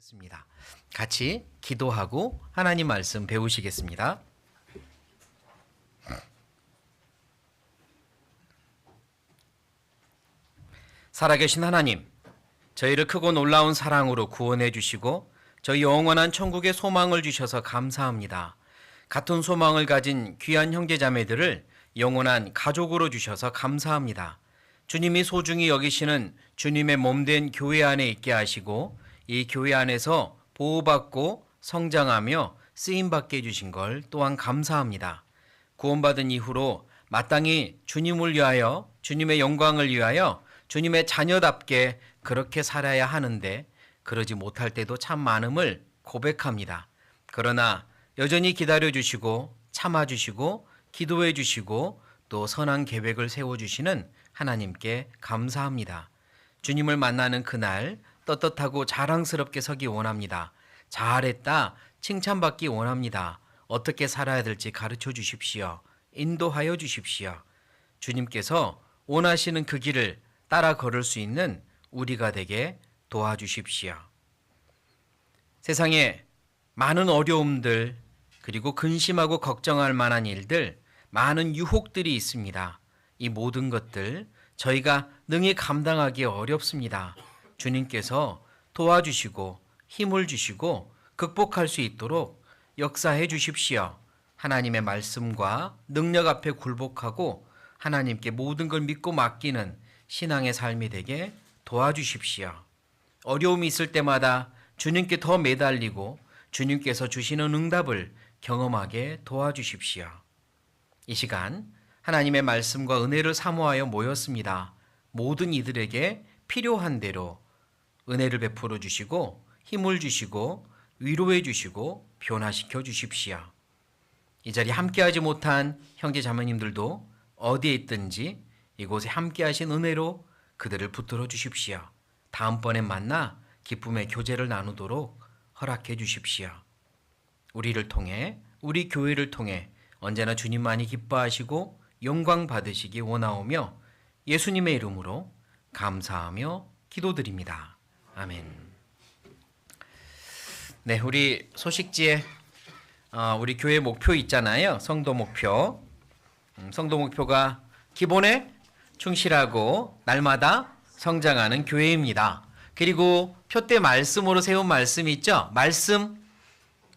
하겠습니다. 같이 기도하고 하나님 말씀 배우시겠습니다. 살아계신 하나님, 저희를 크고 놀라운 사랑으로 구원해 주시고 저희 영원한 천국의 소망을 주셔서 감사합니다. 같은 소망을 가진 귀한 형제자매들을 영원한 가족으로 주셔서 감사합니다. 주님이 소중히 여기시는 주님의 몸된 교회 안에 있게 하시고 이 교회 안에서 보호받고 성장하며 쓰임받게 해주신 걸 또한 감사합니다. 구원받은 이후로 마땅히 주님을 위하여, 주님의 영광을 위하여 주님의 자녀답게 그렇게 살아야 하는데 그러지 못할 때도 참 많음을 고백합니다. 그러나 여전히 기다려주시고 참아주시고 기도해주시고 또 선한 계획을 세워주시는 하나님께 감사합니다. 주님을 만나는 그날 떳떳하고 자랑스럽게 서기 원합니다. 잘했다 칭찬받기 원합니다. 어떻게 살아야 될지 가르쳐 주십시오. 인도하여 주십시오. 주님께서 원하시는 그 길을 따라 걸을 수 있는 우리가 되게 도와주십시오. 세상에 많은 어려움들 그리고 근심하고 걱정할 만한 일들, 많은 유혹들이 있습니다. 이 모든 것들 저희가 능히 감당하기 어렵습니다. 주님께서 도와주시고 힘을 주시고 극복할 수 있도록 역사해 주십시오. 하나님의 말씀과 능력 앞에 굴복하고 하나님께 모든 걸 믿고 맡기는 신앙의 삶이 되게 도와주십시오. 어려움이 있을 때마다 주님께 더 매달리고 주님께서 주시는 응답을 경험하게 도와주십시오. 이 시간 하나님의 말씀과 은혜를 사모하여 모였습니다. 모든 이들에게 필요한 대로 은혜를 베풀어 주시고 힘을 주시고 위로해 주시고 변화시켜 주십시오. 이 자리에 함께하지 못한 형제 자매님들도 어디에 있든지 이곳에 함께하신 은혜로 그들을 붙들어 주십시오. 다음번에 만나 기쁨의 교제를 나누도록 허락해 주십시오. 우리를 통해 우리 교회를 통해 언제나 주님만이 기뻐하시고 영광 받으시기 원하오며 예수님의 이름으로 감사하며 기도드립니다. 아멘. 네, 우리 소식지에 우리 교회 목표 있잖아요. 성도 목표. 성도 목표가 기본에 충실하고 날마다 성장하는 교회입니다. 그리고 표대 말씀으로 세운 말씀이 있죠. 말씀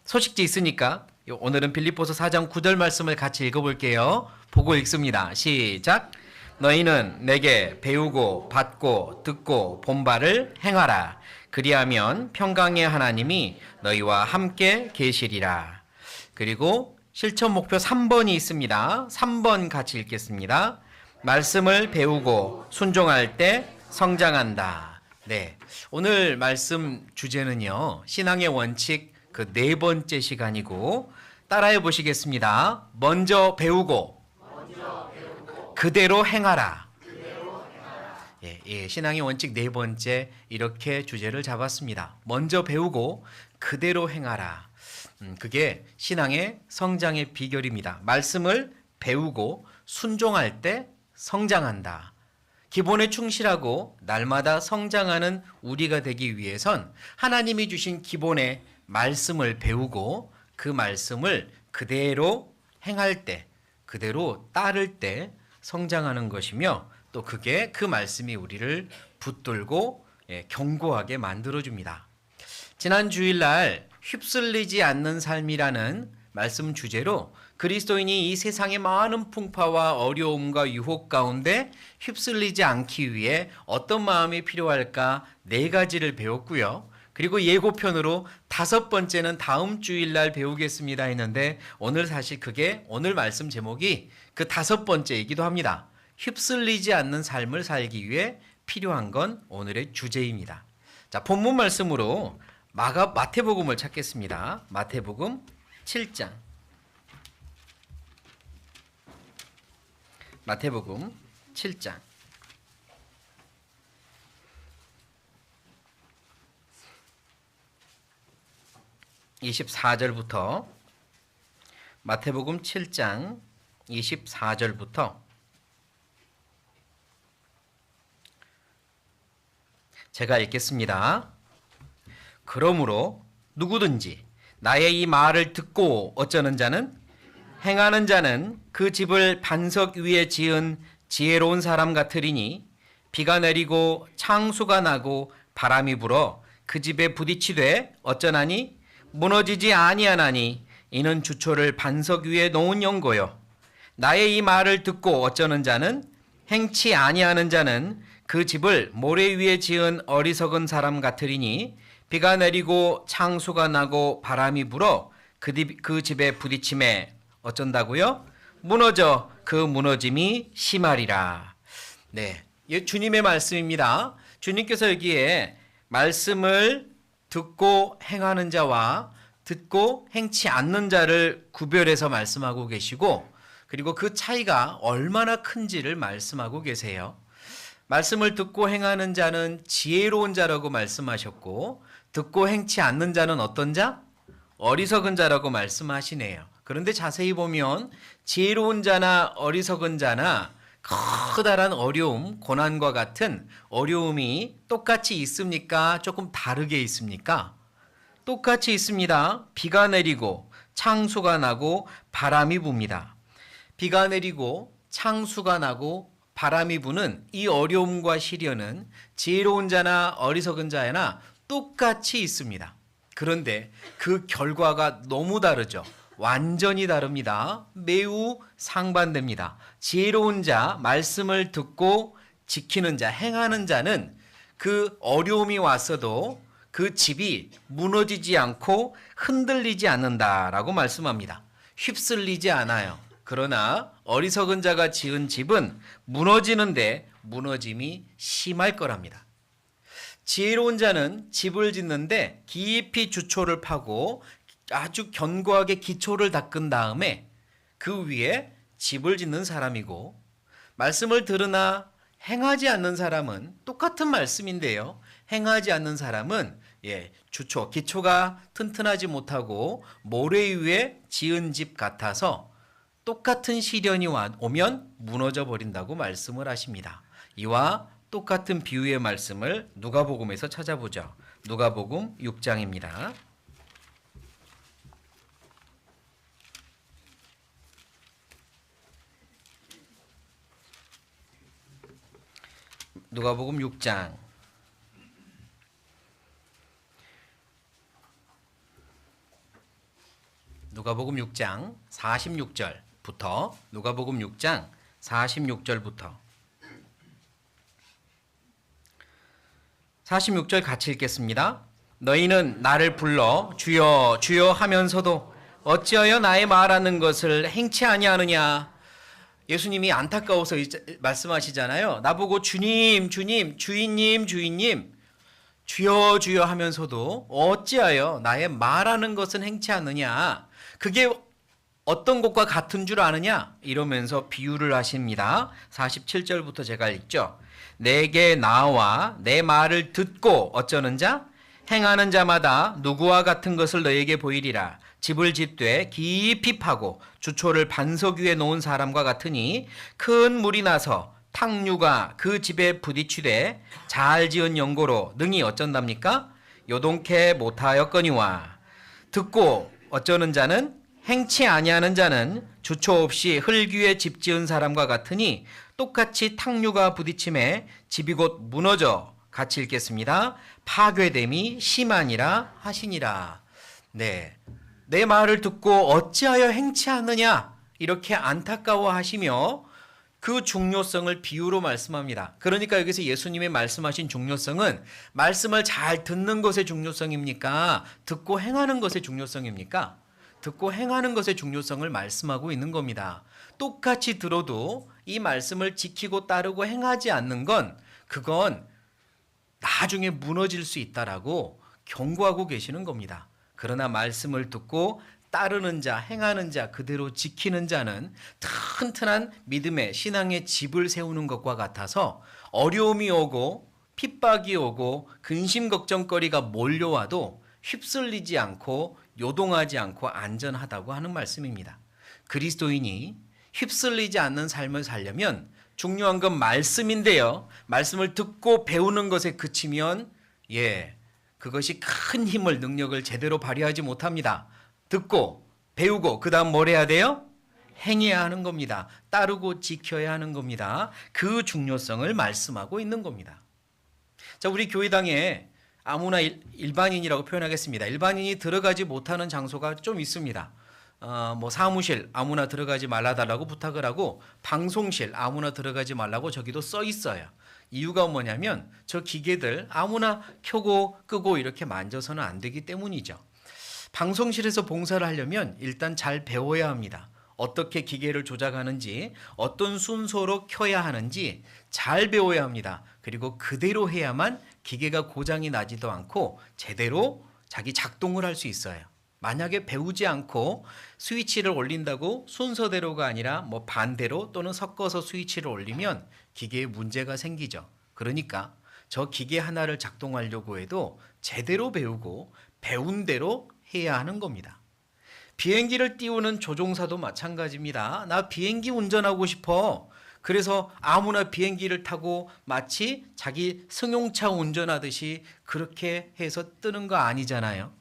소식지 있으니까 오늘은 빌립보서 4장 9절 말씀을 같이 읽어볼게요. 보고 읽습니다. 시작. 너희는 내게 배우고 받고 듣고 본 바를 행하라. 그리하면 평강의 하나님이 너희와 함께 계시리라. 그리고 실천 목표 3번이 있습니다. 3번 같이 읽겠습니다. 말씀을 배우고 순종할 때 성장한다. 네, 오늘 말씀 주제는요. 신앙의 원칙 그 네 번째 시간이고 따라해 보시겠습니다. 먼저 배우고 그대로 행하라. 예, 신앙의 원칙 네 번째 이렇게 주제를 잡았습니다. 먼저 배우고 그대로 행하라. 그게 신앙의 성장의 비결입니다. 말씀을 배우고 순종할 때 성장한다. 기본에 충실하고 날마다 성장하는 우리가 되기 위해선 하나님이 주신 기본의 말씀을 배우고 그 말씀을 그대로 행할 때, 그대로 따를 때 성장하는 것이며 또 그게 그 말씀이 우리를 붙들고 견고하게 만들어줍니다. 지난 주일날 휩쓸리지 않는 삶이라는 말씀 주제로 그리스도인이 이 세상의 많은 풍파와 어려움과 유혹 가운데 휩쓸리지 않기 위해 어떤 마음이 필요할까 4가지를 배웠고요. 그리고 예고편으로 5번째는 다음 주일날 배우겠습니다 했는데 오늘 사실 그게 오늘 말씀 제목이 그 5번째이기도 합니다. 휩쓸리지 않는 삶을 살기 위해 필요한 건 오늘의 주제입니다. 자, 본문 말씀으로 마태복음을 찾겠습니다. 마태복음 7장. 마태복음 7장. 24절부터 마태복음 7장 24절부터 제가 읽겠습니다. 그러므로 누구든지 나의 이 말을 듣고 어쩌는 자는 행하는 자는 그 집을 반석 위에 지은 지혜로운 사람 같으리니 비가 내리고 창수가 나고 바람이 불어 그 집에 부딪히되 어쩌나니 무너지지 아니하나니 이는 주초를 반석 위에 놓은 연고요. 나의 이 말을 듣고 어쩌는 자는 행치 아니하는 자는 그 집을 모래 위에 지은 어리석은 사람 같으리니 비가 내리고 창수가 나고 바람이 불어 그 집에 부딪힘에 어쩐다고요? 무너져 그 무너짐이 심하리라. 네, 주님의 말씀입니다. 주님께서 여기에 말씀을 듣고 행하는 자와 듣고 행치 않는 자를 구별해서 말씀하고 계시고, 그리고 그 차이가 얼마나 큰지를 말씀하고 계세요. 말씀을 듣고 행하는 자는 지혜로운 자라고 말씀하셨고, 듣고 행치 않는 자는 어떤 자? 어리석은 자라고 말씀하시네요. 그런데 자세히 보면 지혜로운 자나 어리석은 자나 커다란 어려움, 고난과 같은 어려움이 똑같이 있습니까? 조금 다르게 있습니까? 똑같이 있습니다. 비가 내리고 창수가 나고 바람이 붑니다. 비가 내리고 창수가 나고 바람이 부는 이 어려움과 시련은 지혜로운 자나 어리석은 자나 똑같이 있습니다. 그런데 그 결과가 너무 다르죠. 완전히 다릅니다. 매우 상반됩니다. 지혜로운 자, 말씀을 듣고 지키는 자, 행하는 자는 그 어려움이 왔어도 그 집이 무너지지 않고 흔들리지 않는다라고 말씀합니다. 휩쓸리지 않아요. 그러나 어리석은 자가 지은 집은 무너지는데 무너짐이 심할 거랍니다. 지혜로운 자는 집을 짓는데 깊이 주초를 파고 아주 견고하게 기초를 닦은 다음에 그 위에 집을 짓는 사람이고, 말씀을 들으나 행하지 않는 사람은 똑같은 말씀인데요. 행하지 않는 사람은 주초, 기초가 튼튼하지 못하고 모래 위에 지은 집 같아서 똑같은 시련이 오면 무너져 버린다고 말씀을 하십니다. 이와 똑같은 비유의 말씀을 누가복음에서 찾아보죠. 누가복음 6장입니다. 누가복음 6장 누가복음 6장 46절부터 누가복음 6장 46절부터 46절 같이 읽겠습니다. 너희는 나를 불러 주여 주여 하면서도 어찌하여 나의 말하는 것을 행치 아니하느냐. 예수님이 안타까워서 말씀하시잖아요. 나보고 주님 주님 주인님 주인님 주여 주여 하면서도 어찌하여 나의 말하는 것은 행치 않느냐. 그게 어떤 것과 같은 줄 아느냐 이러면서 비유를 하십니다. 47절부터 제가 읽죠. 내게 나와 내 말을 듣고 어쩌는 자 행하는 자마다 누구와 같은 것을 너에게 보이리라. 집을 짓되 깊이 파고 주초를 반석 위에 놓은 사람과 같으니 큰 물이 나서 탕류가 그 집에 부딪히되 잘 지은 연고로 능히 어쩐답니까? 요동케 못하였거니와. 듣고 어쩌는 자는 행치 아니하는 자는 주초 없이 흙 위에 집 지은 사람과 같으니 똑같이 탕류가 부딪힘에 집이 곧 무너져. 같이 읽겠습니다. 파괴됨이 심하니라 하시니라. 네, 내 말을 듣고 어찌하여 행치 않느냐 이렇게 안타까워하시며 그 중요성을 비유로 말씀합니다. 그러니까 여기서 예수님의 말씀하신 중요성은 말씀을 잘 듣는 것의 중요성입니까? 듣고 행하는 것의 중요성입니까? 듣고 행하는 것의 중요성을 말씀하고 있는 겁니다. 똑같이 들어도 이 말씀을 지키고 따르고 행하지 않는 건 그건 나중에 무너질 수 있다라고 경고하고 계시는 겁니다. 그러나 말씀을 듣고 따르는 자, 행하는 자, 그대로 지키는 자는 튼튼한 믿음의 신앙의 집을 세우는 것과 같아서 어려움이 오고 핍박이 오고 근심 걱정거리가 몰려와도 휩쓸리지 않고 요동하지 않고 안전하다고 하는 말씀입니다. 그리스도인이 휩쓸리지 않는 삶을 살려면 중요한 건 말씀인데요. 말씀을 듣고 배우는 것에 그치면 그것이 큰 힘을, 능력을 제대로 발휘하지 못합니다. 듣고 배우고 그 다음 뭘 해야 돼요? 행해야 하는 겁니다. 따르고 지켜야 하는 겁니다. 그 중요성을 말씀하고 있는 겁니다. 자, 우리 교회당에 아무나 일반인이라고 표현하겠습니다. 일반인이 들어가지 못하는 장소가 좀 있습니다. 뭐 사무실 아무나 들어가지 말아달라고 부탁을 하고 방송실 아무나 들어가지 말라고 저기도 써 있어요. 이유가 뭐냐면 저 기계들 아무나 켜고 끄고 이렇게 만져서는 안 되기 때문이죠. 방송실에서 봉사를 하려면 일단 잘 배워야 합니다. 어떻게 기계를 조작하는지, 어떤 순서로 켜야 하는지 잘 배워야 합니다. 그리고 그대로 해야만 기계가 고장이 나지도 않고 제대로 자기 작동을 할 수 있어요. 만약에 배우지 않고 스위치를 올린다고 순서대로가 아니라 뭐 반대로 또는 섞어서 스위치를 올리면 기계에 문제가 생기죠. 그러니까 저 기계 하나를 작동하려고 해도 제대로 배우고 배운 대로 해야 하는 겁니다. 비행기를 띄우는 조종사도 마찬가지입니다. 나 비행기 운전하고 싶어. 그래서 아무나 비행기를 타고 마치 자기 승용차 운전하듯이 그렇게 해서 뜨는 거 아니잖아요.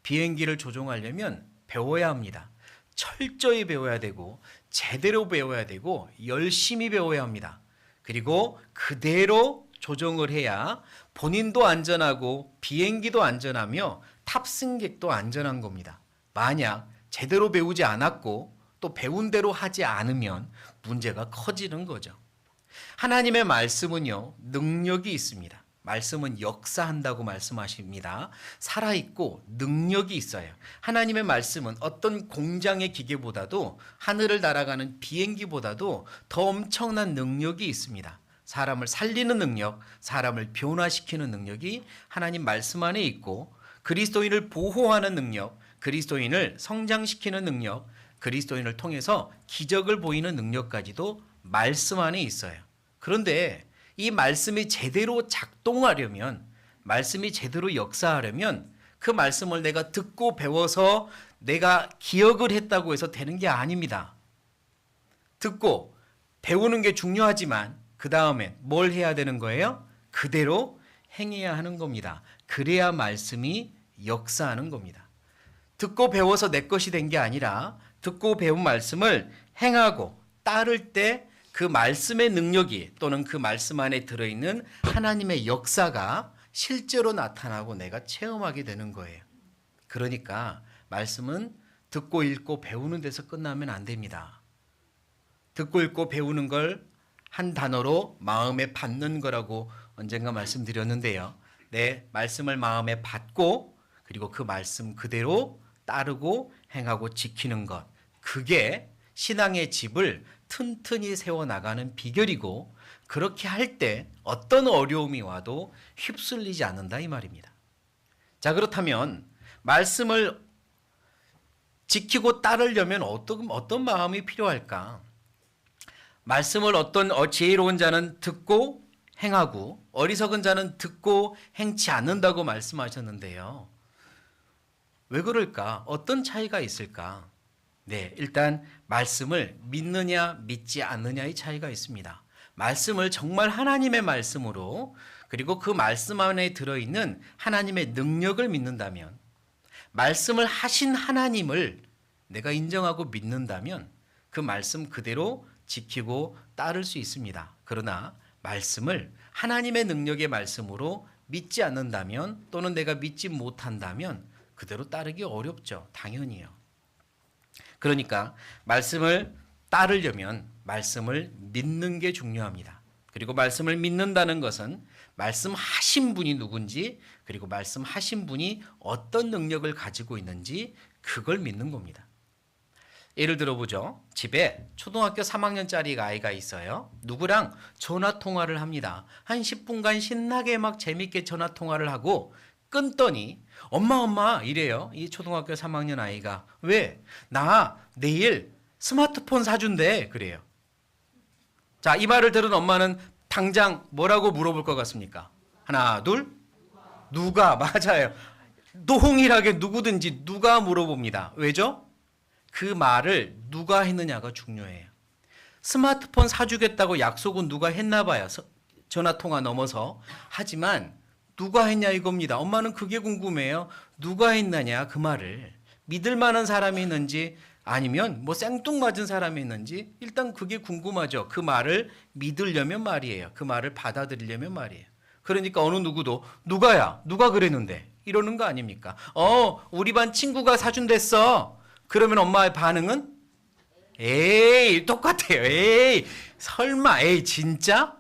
비행기를 조종하려면 배워야 합니다. 철저히 배워야 되고 제대로 배워야 되고 열심히 배워야 합니다. 그리고 그대로 조종을 해야 본인도 안전하고 비행기도 안전하며 탑승객도 안전한 겁니다. 만약 제대로 배우지 않았고 또 배운 대로 하지 않으면 문제가 커지는 거죠. 하나님의 말씀은요, 능력이 있습니다. 말씀은 역사한다고 말씀하십니다. 살아있고 능력이 있어요. 하나님의 말씀은 어떤 공장의 기계보다도 하늘을 날아가는 비행기보다도 더 엄청난 능력이 있습니다. 사람을 살리는 능력, 사람을 변화시키는 능력이 하나님 말씀 안에 있고 그리스도인을 보호하는 능력, 그리스도인을 성장시키는 능력, 그리스도인을 통해서 기적을 보이는 능력까지도 말씀 안에 있어요. 그런데 이 말씀이 제대로 작동하려면, 말씀이 제대로 역사하려면 그 말씀을 내가 듣고 배워서 내가 기억을 했다고 해서 되는 게 아닙니다. 듣고 배우는 게 중요하지만 그 다음에 뭘 해야 되는 거예요? 그대로 행해야 하는 겁니다. 그래야 말씀이 역사하는 겁니다. 듣고 배워서 내 것이 된 게 아니라 듣고 배운 말씀을 행하고 따를 때 그 말씀의 능력이 또는 그 말씀 안에 들어있는 하나님의 역사가 실제로 나타나고 내가 체험하게 되는 거예요. 그러니까 말씀은 듣고 읽고 배우는 데서 끝나면 안 됩니다. 듣고 읽고 배우는 걸 한 단어로 마음에 받는 거라고 언젠가 말씀드렸는데요. 내 말씀을 마음에 받고 그리고 그 말씀 그대로 따르고 행하고 지키는 것, 그게 신앙의 집을 튼튼히 세워나가는 비결이고 그렇게 할 때 어떤 어려움이 와도 휩쓸리지 않는다 이 말입니다. 자, 그렇다면 말씀을 지키고 따르려면 어떤 마음이 필요할까? 말씀을 어떤 지혜로운 자는 듣고 행하고 어리석은 자는 듣고 행치 않는다고 말씀하셨는데요. 왜 그럴까? 어떤 차이가 있을까? 네, 일단 말씀을 믿느냐 믿지 않느냐의 차이가 있습니다. 말씀을 정말 하나님의 말씀으로 그리고 그 말씀 안에 들어있는 하나님의 능력을 믿는다면, 말씀을 하신 하나님을 내가 인정하고 믿는다면 그 말씀 그대로 지키고 따를 수 있습니다. 그러나 말씀을 하나님의 능력의 말씀으로 믿지 않는다면 또는 내가 믿지 못한다면 그대로 따르기 어렵죠. 당연히요. 그러니까 말씀을 따르려면 말씀을 믿는 게 중요합니다. 그리고 말씀을 믿는다는 것은 말씀하신 분이 누군지 그리고 말씀하신 분이 어떤 능력을 가지고 있는지 그걸 믿는 겁니다. 예를 들어보죠. 집에 초등학교 3학년짜리 아이가 있어요. 누구랑 전화통화를 합니다. 한 10분간 신나게 막 재밌게 전화통화를 하고 끊더니 엄마 이래요. 이 초등학교 3학년 아이가. 왜? 나 내일 스마트폰 사준대. 그래요. 자, 이 말을 들은 엄마는 당장 뭐라고 물어볼 것 같습니까? 하나, 둘. 누가? 맞아요. 동일하게 누구든지 누가 물어봅니다. 왜죠? 그 말을 누가 했느냐가 중요해요. 스마트폰 사주겠다고 약속은 누가 했나 봐요. 전화통화 넘어서. 하지만 누가 했냐 이겁니다. 엄마는 그게 궁금해요. 누가 했느냐 그 말을. 믿을 만한 사람이 있는지 아니면 뭐 생뚱맞은 사람이 있는지 일단 그게 궁금하죠. 그 말을 믿으려면 말이에요. 그 말을 받아들이려면 말이에요. 그러니까 어느 누구도 누가야? 누가 그랬는데? 이러는 거 아닙니까? 우리 반 친구가 사준댔어. 그러면 엄마의 반응은? 에이, 똑같아요. 에이, 설마, 에이, 진짜?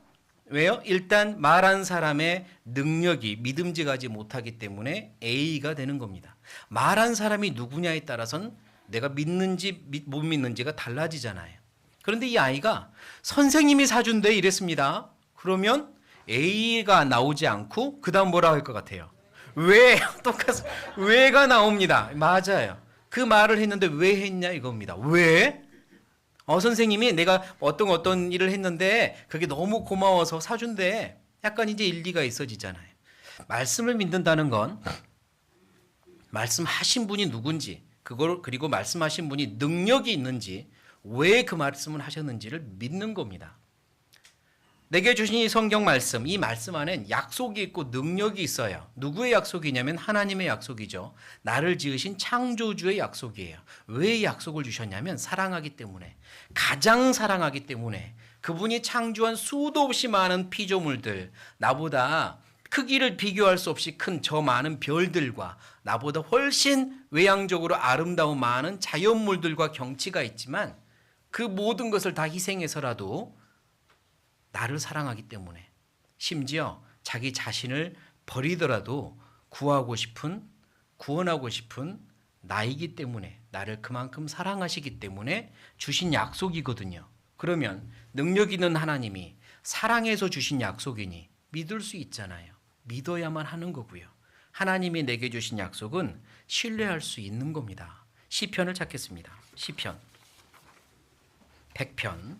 왜요? 일단 말한 사람의 능력이 믿음직하지 못하기 때문에 A가 되는 겁니다. 말한 사람이 누구냐에 따라서는 내가 믿는지 못 믿는지가 달라지잖아요. 그런데 이 아이가 선생님이 사준대 이랬습니다. 그러면 A가 나오지 않고 그 다음 뭐라고 할 것 같아요? 왜? 똑같아. 왜가 나옵니다. 맞아요. 그 말을 했는데 왜 했냐 이겁니다. 왜? 선생님이 내가 어떤 일을 했는데 그게 너무 고마워서 사준대. 약간 이제 일리가 있어지잖아요. 말씀을 믿는다는 건 말씀하신 분이 누군지 그리고 말씀하신 분이 능력이 있는지 왜 그 말씀을 하셨는지를 믿는 겁니다. 내게 주신 이 성경 말씀, 이 말씀 안엔 약속이 있고 능력이 있어요. 누구의 약속이냐면 하나님의 약속이죠. 나를 지으신 창조주의 약속이에요. 왜 이 약속을 주셨냐면 사랑하기 때문에, 가장 사랑하기 때문에 그분이 창조한 수도 없이 많은 피조물들, 나보다 크기를 비교할 수 없이 큰 저 많은 별들과 나보다 훨씬 외향적으로 아름다운 많은 자연물들과 경치가 있지만 그 모든 것을 다 희생해서라도 나를 사랑하기 때문에 심지어 자기 자신을 버리더라도 구원하고 싶은 나이기 때문에 나를 그만큼 사랑하시기 때문에 주신 약속이거든요. 그러면 능력 있는 하나님이 사랑해서 주신 약속이니 믿을 수 있잖아요. 믿어야만 하는 거고요. 하나님이 내게 주신 약속은 신뢰할 수 있는 겁니다. 시편을 찾겠습니다. 시편 100편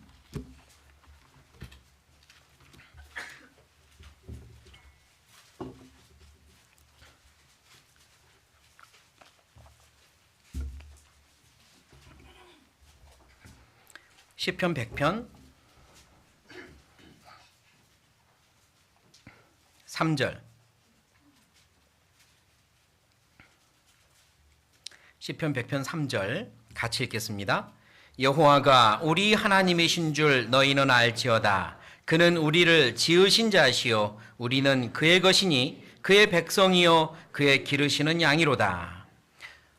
시편 100편 3절 시편 100편 3절 같이 읽겠습니다. 여호와가 우리 하나님이신 줄 너희는 알지어다. 그는 우리를 지으신 자시요 우리는 그의 것이니 그의 백성이요 그의 기르시는 양이로다.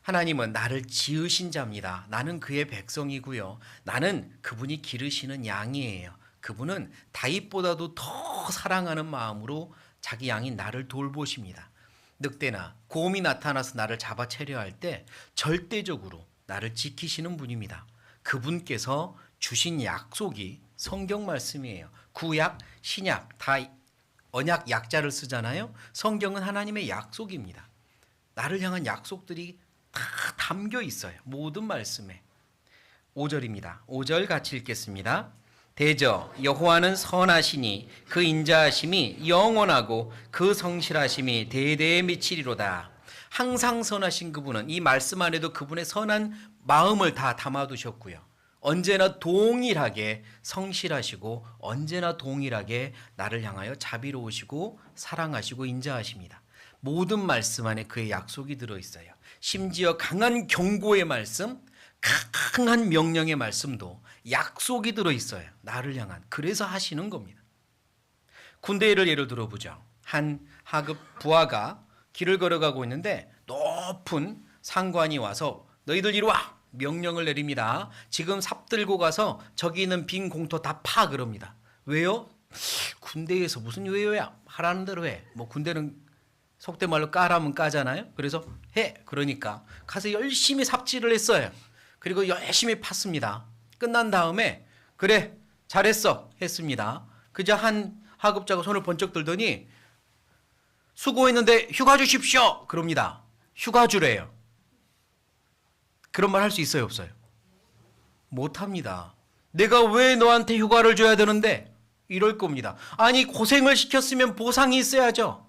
하나님은 나를 지으신 자입니다. 나는 그의 백성이고요. 나는 그분이 기르시는 양이에요. 그분은 다윗보다도 더 사랑하는 마음으로 자기 양인 나를 돌보십니다. 늑대나 곰이 나타나서 나를 잡아채려 할 때 절대적으로 나를 지키시는 분입니다. 그분께서 주신 약속이 성경 말씀이에요. 구약, 신약 다 언약 약자를 쓰잖아요. 성경은 하나님의 약속입니다. 나를 향한 약속들이 다 담겨 있어요. 모든 말씀에. 5절입니다. 5절 같이 읽겠습니다. 대저 여호와는 선하시니 그 인자하심이 영원하고 그 성실하심이 대대에 미치리로다. 항상 선하신 그분은 이 말씀 안에도 그분의 선한 마음을 다 담아두셨고요. 언제나 동일하게 성실하시고 언제나 동일하게 나를 향하여 자비로우시고 사랑하시고 인자하십니다. 모든 말씀 안에 그의 약속이 들어있어요. 심지어 강한 경고의 말씀, 강한 명령의 말씀도 약속이 들어있어요. 나를 향한. 그래서 하시는 겁니다. 군대를 예를 들어보죠. 한 하급 부하가 길을 걸어가고 있는데 높은 상관이 와서 너희들 이리 와! 명령을 내립니다. 지금 삽 들고 가서 저기 있는 빈 공터 다 파 그럽니다. 왜요? 군대에서 무슨 왜요야? 하라는 대로 해. 뭐 군대는 속된 말로 까라면 까잖아요. 그래서 해. 그러니까 가서 열심히 삽질을 했어요. 그리고 열심히 팠습니다. 끝난 다음에 그래 잘했어 했습니다. 그저 한 하급자가 손을 번쩍 들더니 수고했는데 휴가 주십시오 그럽니다. 휴가 주래요. 그런 말 할 수 있어요 없어요? 못합니다. 내가 왜 너한테 휴가를 줘야 되는데? 이럴 겁니다. 아니 고생을 시켰으면 보상이 있어야죠.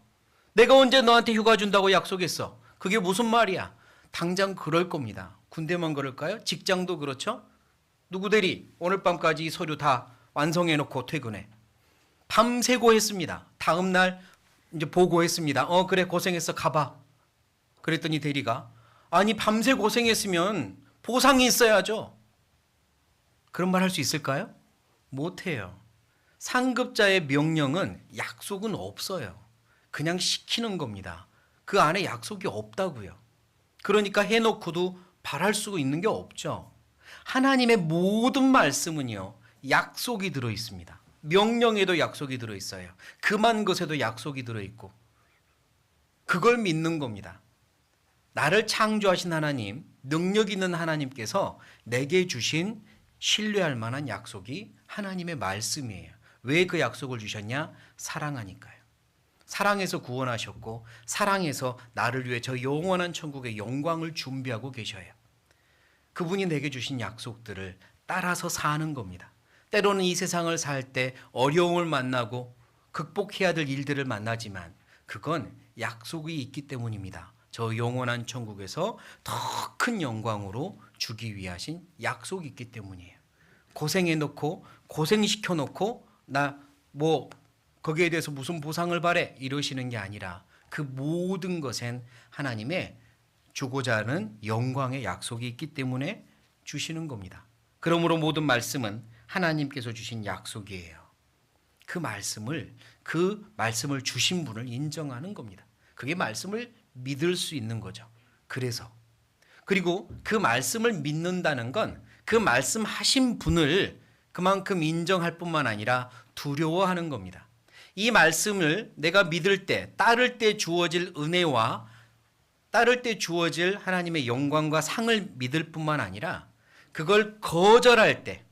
내가 언제 너한테 휴가 준다고 약속했어? 그게 무슨 말이야? 당장 그럴 겁니다. 군대만 그럴까요? 직장도 그렇죠? 누구 대리 오늘 밤까지 이 서류 다 완성해놓고 퇴근해. 밤새고 했습니다. 다음 날 이제 보고했습니다. 그래 고생했어 가봐. 그랬더니 대리가 아니 밤새 고생했으면 보상이 있어야죠. 그런 말 할 수 있을까요? 못해요. 상급자의 명령은 약속은 없어요. 그냥 시키는 겁니다. 그 안에 약속이 없다고요. 그러니까 해놓고도 바랄 수 있는 게 없죠. 하나님의 모든 말씀은요, 약속이 들어 있습니다. 명령에도 약속이 들어 있어요. 금한 것에도 약속이 들어 있고, 그걸 믿는 겁니다. 나를 창조하신 하나님, 능력 있는 하나님께서 내게 주신 신뢰할 만한 약속이 하나님의 말씀이에요. 왜 그 약속을 주셨냐? 사랑하니까요. 사랑해서 구원하셨고 사랑해서 나를 위해 저 영원한 천국의 영광을 준비하고 계셔요. 그분이 내게 주신 약속들을 따라서 사는 겁니다. 때로는 이 세상을 살 때 어려움을 만나고 극복해야 될 일들을 만나지만 그건 약속이 있기 때문입니다. 저 영원한 천국에서 더 큰 영광으로 주기 위하신 약속이 있기 때문이에요. 고생해 놓고 고생시켜 놓고 나 거기에 대해서 무슨 보상을 바래 이러시는 게 아니라 그 모든 것엔 하나님의 주고자 하는 영광의 약속이 있기 때문에 주시는 겁니다. 그러므로 모든 말씀은 하나님께서 주신 약속이에요. 그 말씀을 주신 분을 인정하는 겁니다. 그게 말씀을 믿을 수 있는 거죠. 그리고 그 말씀을 믿는다는 건 그 말씀하신 분을 그만큼 인정할 뿐만 아니라 두려워하는 겁니다. 이 말씀을 내가 믿을 때, 따를 때 주어질 은혜와 따를 때 주어질 하나님의 영광과 상을 믿을 뿐만 아니라 그걸 거절할 때,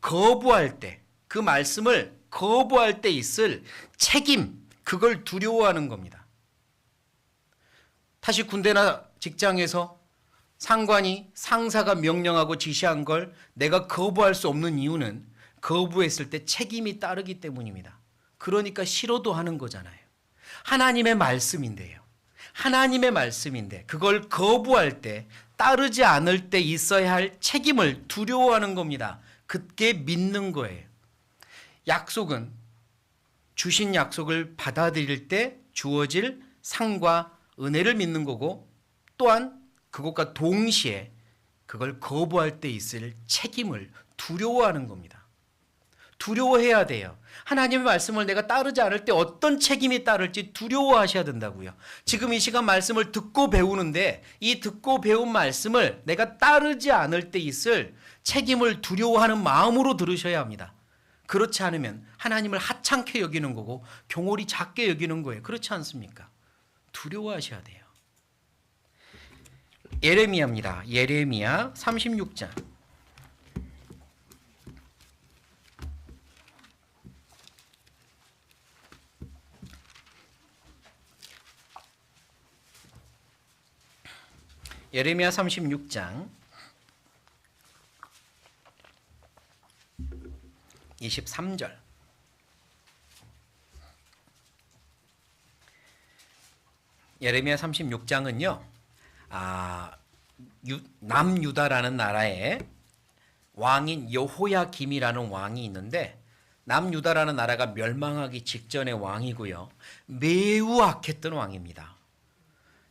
거부할 때, 그 말씀을 거부할 때 있을 책임, 그걸 두려워하는 겁니다. 다시 군대나 직장에서 상사가 명령하고 지시한 걸 내가 거부할 수 없는 이유는 거부했을 때 책임이 따르기 때문입니다. 그러니까 싫어도 하는 거잖아요. 하나님의 말씀인데요. 하나님의 말씀인데 그걸 거부할 때, 따르지 않을 때 있어야 할 책임을 두려워하는 겁니다. 그게 믿는 거예요. 약속은 주신 약속을 받아들일 때 주어질 상과 은혜를 믿는 거고 또한 그것과 동시에 그걸 거부할 때 있을 책임을 두려워하는 겁니다. 두려워해야 돼요. 하나님의 말씀을 내가 따르지 않을 때 어떤 책임이 따를지 두려워하셔야 된다고요. 지금 이 시간 말씀을 듣고 배우는데 이 듣고 배운 말씀을 내가 따르지 않을 때 있을 책임을 두려워하는 마음으로 들으셔야 합니다. 그렇지 않으면 하나님을 하찮게 여기는 거고 경홀히 작게 여기는 거예요. 그렇지 않습니까? 두려워하셔야 돼요. 예레미야입니다. 예레미야 36장. 예레미야 36장 23절. 예레미야 36장은요. 남유다라는 나라에 왕인 여호야김이라는 왕이 있는데 남유다라는 나라가 멸망하기 직전의 왕이고요. 매우 악했던 왕입니다.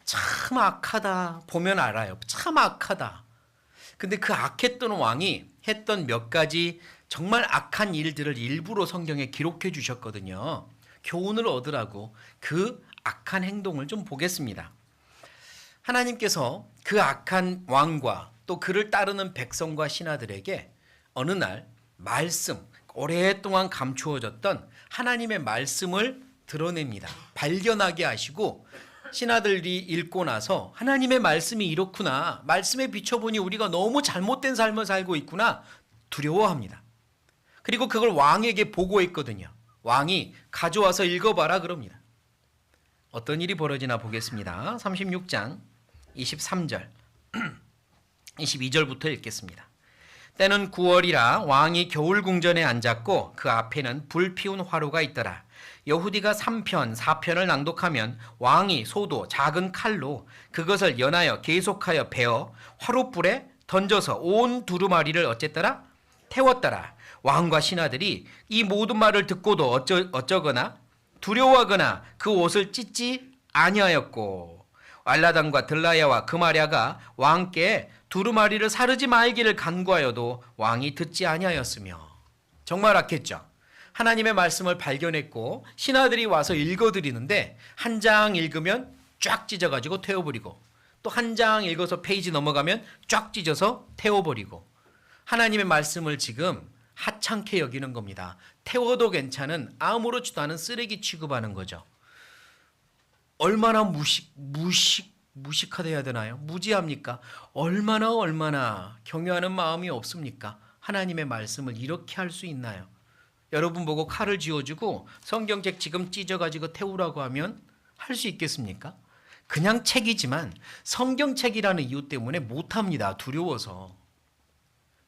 참 악하다. 보면 알아요. 참 악하다. 근데 그 악했던 왕이 했던 몇 가지 정말 악한 일들을 일부러 성경에 기록해 주셨거든요. 교훈을 얻으라고 그 악한 행동을 좀 보겠습니다. 하나님께서 그 악한 왕과 또 그를 따르는 백성과 신하들에게 어느 날 말씀, 오랫동안 감추어졌던 하나님의 말씀을 드러냅니다. 발견하게 하시고 신하들이 읽고 나서 하나님의 말씀이 이렇구나. 말씀에 비춰보니 우리가 너무 잘못된 삶을 살고 있구나. 두려워합니다. 그리고 그걸 왕에게 보고했거든요. 왕이 가져와서 읽어봐라 그럽니다. 어떤 일이 벌어지나 보겠습니다. 36장 23절 22절부터 읽겠습니다. 때는 9월이라 왕이 겨울궁전에 앉았고 그 앞에는 불 피운 화로가 있더라. 여후디가 3편 4편을 낭독하면 왕이 소도 작은 칼로 그것을 연하여 계속하여 베어 화롯불에 던져서 온 두루마리를 어쨌더라? 태웠더라. 왕과 신하들이 이 모든 말을 듣고도 어쩌거나 두려워하거나 그 옷을 찢지 아니하였고 알라단과 들라야와 그마랴가 왕께 두루마리를 사르지 말기를 간구하여도 왕이 듣지 아니하였으며. 정말 악했죠. 하나님의 말씀을 발견했고 신하들이 와서 읽어드리는데 한 장 읽으면 쫙 찢어가지고 태워버리고 또 한 장 읽어서 페이지 넘어가면 쫙 찢어서 태워버리고 하나님의 말씀을 지금 하찮게 여기는 겁니다. 태워도 괜찮은 아무렇지도 않은 쓰레기 취급하는 거죠. 얼마나 무식하대야 되나요? 무지합니까? 얼마나 경외하는 마음이 없습니까? 하나님의 말씀을 이렇게 할 수 있나요? 여러분 보고 칼을 쥐어주고 성경책 지금 찢어가지고 태우라고 하면 할 수 있겠습니까? 그냥 책이지만 성경책이라는 이유 때문에 못합니다. 두려워서.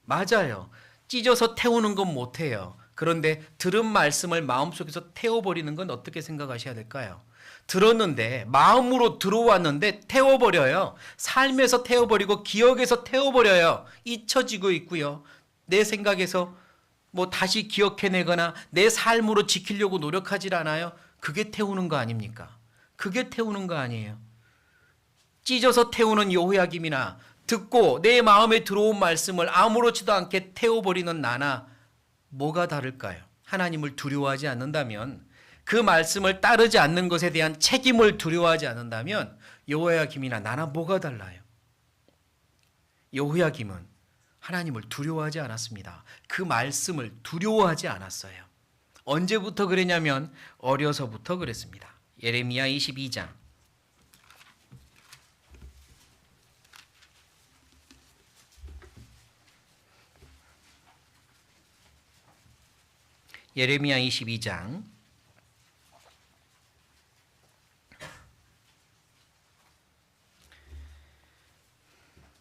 맞아요. 찢어서 태우는 건 못해요. 그런데 들은 말씀을 마음속에서 태워버리는 건 어떻게 생각하셔야 될까요? 들었는데 마음으로 들어왔는데 태워버려요. 삶에서 태워버리고 기억에서 태워버려요. 잊혀지고 있고요. 내 생각에서 뭐 다시 기억해내거나 내 삶으로 지키려고 노력하질 않아요. 그게 태우는 거 아닙니까? 그게 태우는 거 아니에요. 찢어서 태우는 여호야김이나 듣고 내 마음에 들어온 말씀을 아무렇지도 않게 태워버리는 나나 뭐가 다를까요? 하나님을 두려워하지 않는다면, 그 말씀을 따르지 않는 것에 대한 책임을 두려워하지 않는다면 여호야김이나 나나 뭐가 달라요? 여호야김은 하나님을 두려워하지 않았습니다. 그 말씀을 두려워하지 않았어요. 언제부터 그랬냐면 어려서부터 그랬습니다. 예레미야 22장 예레미야 22장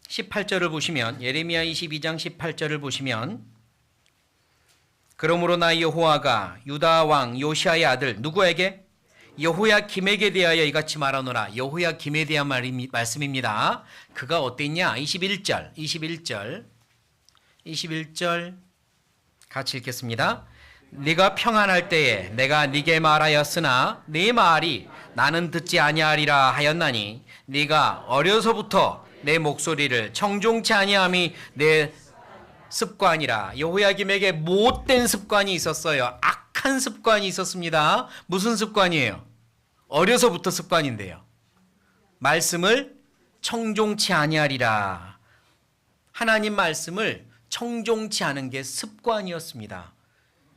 18절을 보시면, 예레미야 22장 18절을 보시면, 그러므로 나 여호와가 유다 왕 요시아의 아들 누구에게? 여호야김에게 대하여 이같이 말하노라. 여호야김에 대한 말씀입니다. 그가 어땠냐? 21절 같이 읽겠습니다. 네가 평안할 때에 내가 네게 말하였으나 네 말이 나는 듣지 아니하리라 하였나니 네가 어려서부터 내 목소리를 청종치 아니함이 내 습관이라. 여호야김에게 못된 습관이 있었어요. 악한 습관이 있었습니다. 무슨 습관이에요? 어려서부터 습관인데요. 말씀을 청종치 아니하리라. 하나님 말씀을 청종치 않은 게 습관이었습니다.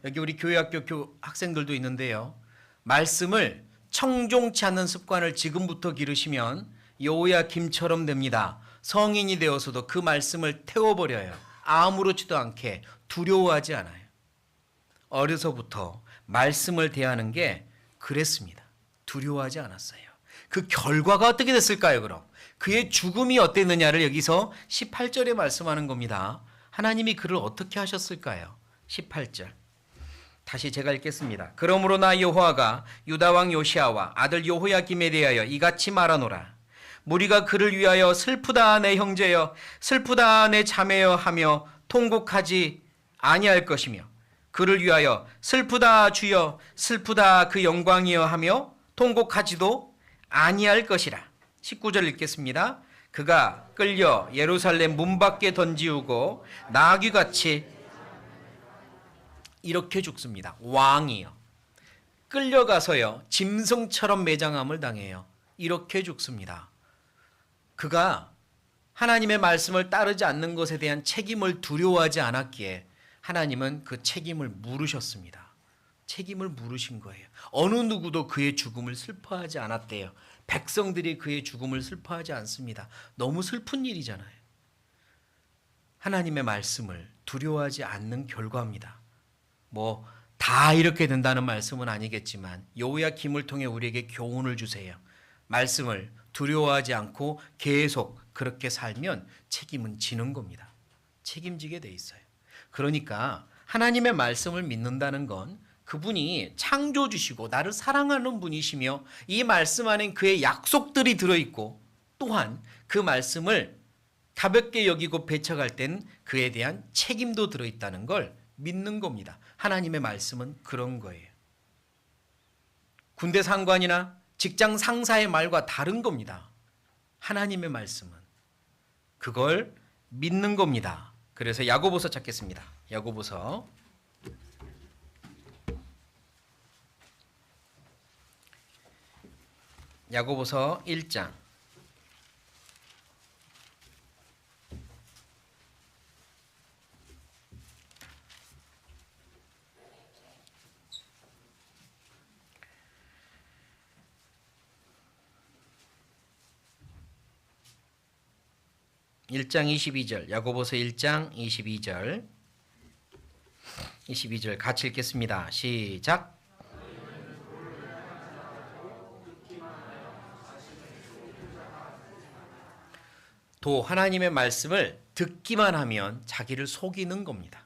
여기 우리 교회학교 학생들도 있는데요. 말씀을 청종치 않는 습관을 지금부터 기르시면 여호야김처럼 됩니다. 성인이 되어서도 그 말씀을 태워버려요. 아무렇지도 않게, 두려워하지 않아요. 어려서부터 말씀을 대하는 게 그랬습니다. 두려워하지 않았어요. 그 결과가 어떻게 됐을까요, 그럼? 그의 죽음이 어땠느냐를 여기서 18절에 말씀하는 겁니다. 하나님이 그를 어떻게 하셨을까요? 18절. 다시 제가 읽겠습니다. 그러므로 나 여호와가 유다 왕 요시아와 아들 여호야김에 대하여 이같이 말하노라. 무리가 그를 위하여 슬프다 내 형제여, 슬프다 내 자매여 하며 통곡하지 아니할 것이며, 그를 위하여 슬프다 주여, 슬프다 그 영광이여 하며 통곡하지도 아니할 것이라. 19절 읽겠습니다. 그가 끌려 예루살렘 문 밖에 던지우고 나귀같이 이렇게 죽습니다. 왕이요. 끌려가서요. 짐승처럼 매장함을 당해요. 이렇게 죽습니다. 그가 하나님의 말씀을 따르지 않는 것에 대한 책임을 두려워하지 않았기에 하나님은 그 책임을 물으셨습니다. 책임을 물으신 거예요. 어느 누구도 그의 죽음을 슬퍼하지 않았대요. 백성들이 그의 죽음을 슬퍼하지 않습니다. 너무 슬픈 일이잖아요. 하나님의 말씀을 두려워하지 않는 결과입니다. 뭐 다 이렇게 된다는 말씀은 아니겠지만 여호야김을 통해 우리에게 교훈을 주세요. 말씀을 두려워하지 않고 계속 그렇게 살면 책임은 지는 겁니다. 책임지게 돼 있어요. 그러니까 하나님의 말씀을 믿는다는 건 그분이 창조주시고 나를 사랑하는 분이시며 이 말씀 안에 그의 약속들이 들어있고 또한 그 말씀을 가볍게 여기고 배척할 땐 그에 대한 책임도 들어있다는 걸 믿는 겁니다. 하나님의 말씀은 그런 거예요. 군대 상관이나 직장 상사의 말과 다른 겁니다. 하나님의 말씀은 그걸 믿는 겁니다. 그래서 야고보서 찾겠습니다. 야고보서 1장 22절, 야고보서 1장 22절 같이 읽겠습니다. 시작. 또 하나님의 말씀을 듣기만 하면 자기를 속이는 겁니다.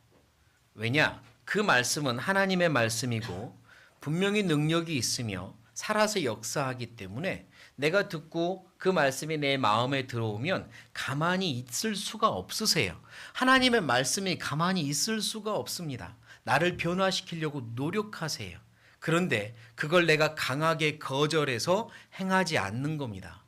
왜냐? 그 말씀은 하나님의 말씀이고 분명히 능력이 있으며 살아서 역사하기 때문에 내가 듣고 그 말씀이 내 마음에 들어오면 가만히 있을 수가 없으세요. 하나님의 말씀이 가만히 있을 수가 없습니다. 나를 변화시키려고 노력하세요. 그런데 그걸 내가 강하게 거절해서 행하지 않는 겁니다.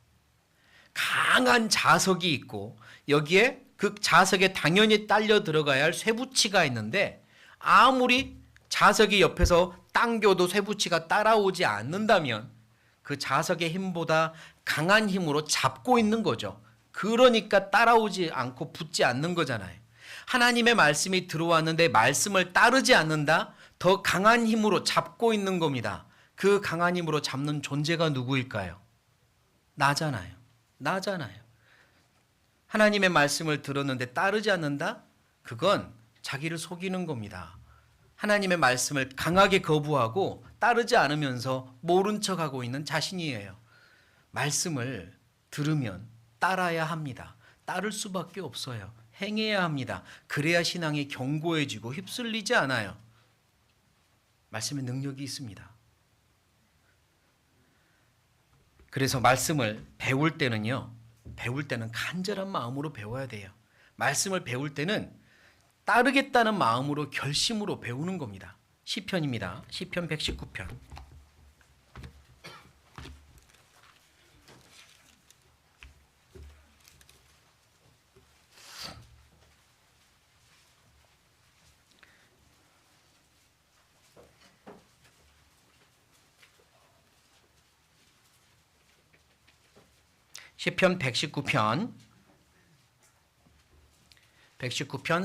강한 자석이 있고 여기에 그 자석에 당연히 딸려 들어가야 할 쇠붙이가 있는데 아무리 자석이 옆에서 당겨도 쇠붙이가 따라오지 않는다면 그 자석의 힘보다 강한 힘으로 잡고 있는 거죠. 그러니까 따라오지 않고 붙지 않는 거잖아요. 하나님의 말씀이 들어왔는데 말씀을 따르지 않는다? 더 강한 힘으로 잡고 있는 겁니다. 그 강한 힘으로 잡는 존재가 누구일까요? 나잖아요. 하나님의 말씀을 들었는데 따르지 않는다? 그건 자기를 속이는 겁니다. 하나님의 말씀을 강하게 거부하고 따르지 않으면서 모른 척하고 있는 자신이에요. 말씀을 들으면 따라야 합니다. 따를 수밖에 없어요. 행해야 합니다. 그래야 신앙이 견고해지고 휩쓸리지 않아요. 말씀에 능력이 있습니다. 그래서 말씀을 배울 때는 간절한 마음으로 배워야 돼요. 말씀을 배울 때는 따르겠다는 마음으로 결심으로 배우는 겁니다. 시편입니다. 시편 119편. 시편 119편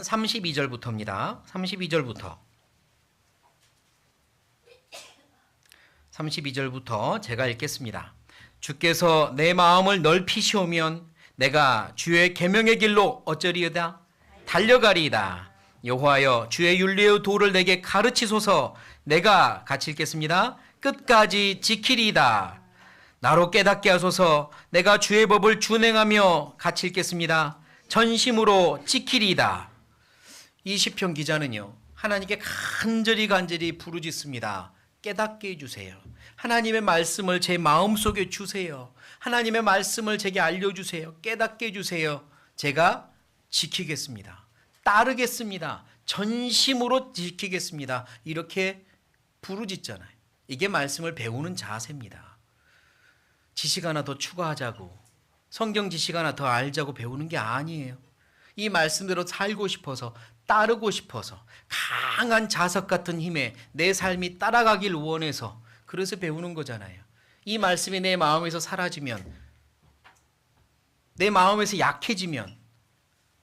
32절부터입니다. 32절부터 제가 읽겠습니다. 주께서 내 마음을 넓히시오면 내가 주의 계명의 길로 어쩌리이다? 달려가리이다. 여호와여 주의 윤리의 도를 내게 가르치소서. 내가 같이 읽겠습니다. 끝까지 지키리이다. 나로 깨닫게 하소서. 내가 주의 법을 준행하며 같이 읽겠습니다. 전심으로 지키리이다. 이 시편 기자는요, 하나님께 간절히 부르짖습니다. 깨닫게 해주세요. 하나님의 말씀을 제 마음속에 주세요. 하나님의 말씀을 제게 알려주세요. 깨닫게 해주세요. 제가 지키겠습니다. 따르겠습니다. 전심으로 지키겠습니다. 이렇게 부르짖잖아요. 이게 말씀을 배우는 자세입니다. 지식 하나 더 추가하자고, 성경 지식 하나 더 알자고 배우는 게 아니에요. 이 말씀대로 살고 싶어서, 따르고 싶어서, 강한 자석 같은 힘에 내 삶이 따라가길 원해서, 그래서 배우는 거잖아요. 이 말씀이 내 마음에서 사라지면, 내 마음에서 약해지면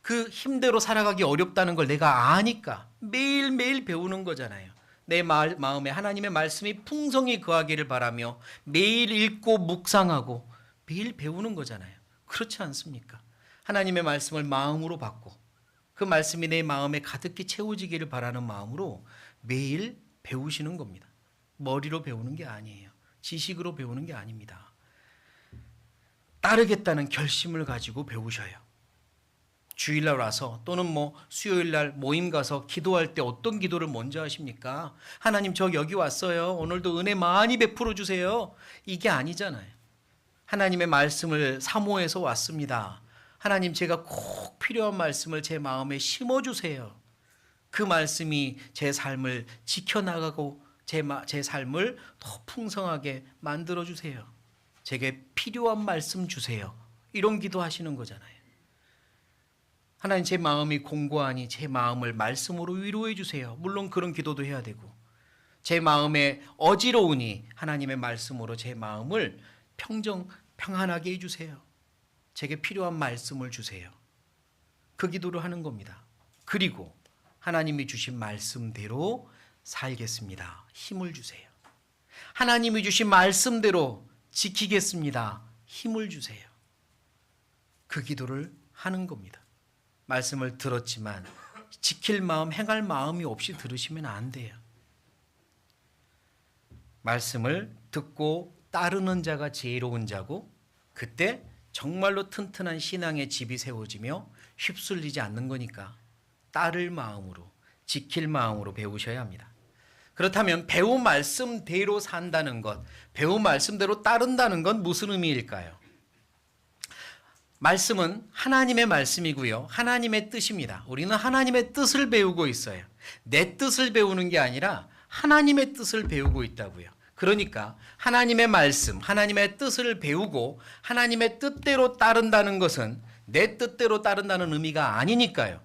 그 힘대로 살아가기 어렵다는 걸 내가 아니까 매일매일 배우는 거잖아요. 내 마음에 하나님의 말씀이 풍성히 거하기를 바라며 매일 읽고 묵상하고 매일 배우는 거잖아요. 그렇지 않습니까? 하나님의 말씀을 마음으로 받고 그 말씀이 내 마음에 가득히 채워지기를 바라는 마음으로 매일 배우시는 겁니다. 머리로 배우는 게 아니에요. 지식으로 배우는 게 아닙니다. 따르겠다는 결심을 가지고 배우셔요. 주일날 와서 또는 수요일날 모임 가서 기도할 때 어떤 기도를 먼저 하십니까? 하나님 저 여기 왔어요. 오늘도 은혜 많이 베풀어 주세요. 이게 아니잖아요. 하나님의 말씀을 사모해서 왔습니다. 하나님 제가 꼭 필요한 말씀을 제 마음에 심어주세요. 그 말씀이 제 삶을 지켜나가고 제 삶을 더 풍성하게 만들어 주세요. 제게 필요한 말씀 주세요. 이런 기도하시는 거잖아요. 하나님, 제 마음이 공고하니 제 마음을 말씀으로 위로해 주세요. 물론 그런 기도도 해야 되고, 제 마음에 어지러우니 하나님의 말씀으로 제 마음을 평안하게 해주세요. 제게 필요한 말씀을 주세요. 그 기도를 하는 겁니다. 그리고 하나님이 주신 말씀대로 살겠습니다. 힘을 주세요. 하나님이 주신 말씀대로 지키겠습니다. 힘을 주세요. 그 기도를 하는 겁니다. 말씀을 들었지만 지킬 마음, 행할 마음이 없이 들으시면 안 돼요. 말씀을 듣고 따르는 자가 지혜로운 자고, 그때 정말로 튼튼한 신앙의 집이 세워지며 휩쓸리지 않는 거니까 따를 마음으로, 지킬 마음으로 배우셔야 합니다. 그렇다면 배운 말씀대로 산다는 것, 배운 말씀대로 따른다는 건 무슨 의미일까요? 말씀은 하나님의 말씀이고요, 하나님의 뜻입니다. 우리는 하나님의 뜻을 배우고 있어요. 내 뜻을 배우는 게 아니라 하나님의 뜻을 배우고 있다고요. 그러니까 하나님의 말씀, 하나님의 뜻을 배우고 하나님의 뜻대로 따른다는 것은 내 뜻대로 따른다는 의미가 아니니까요.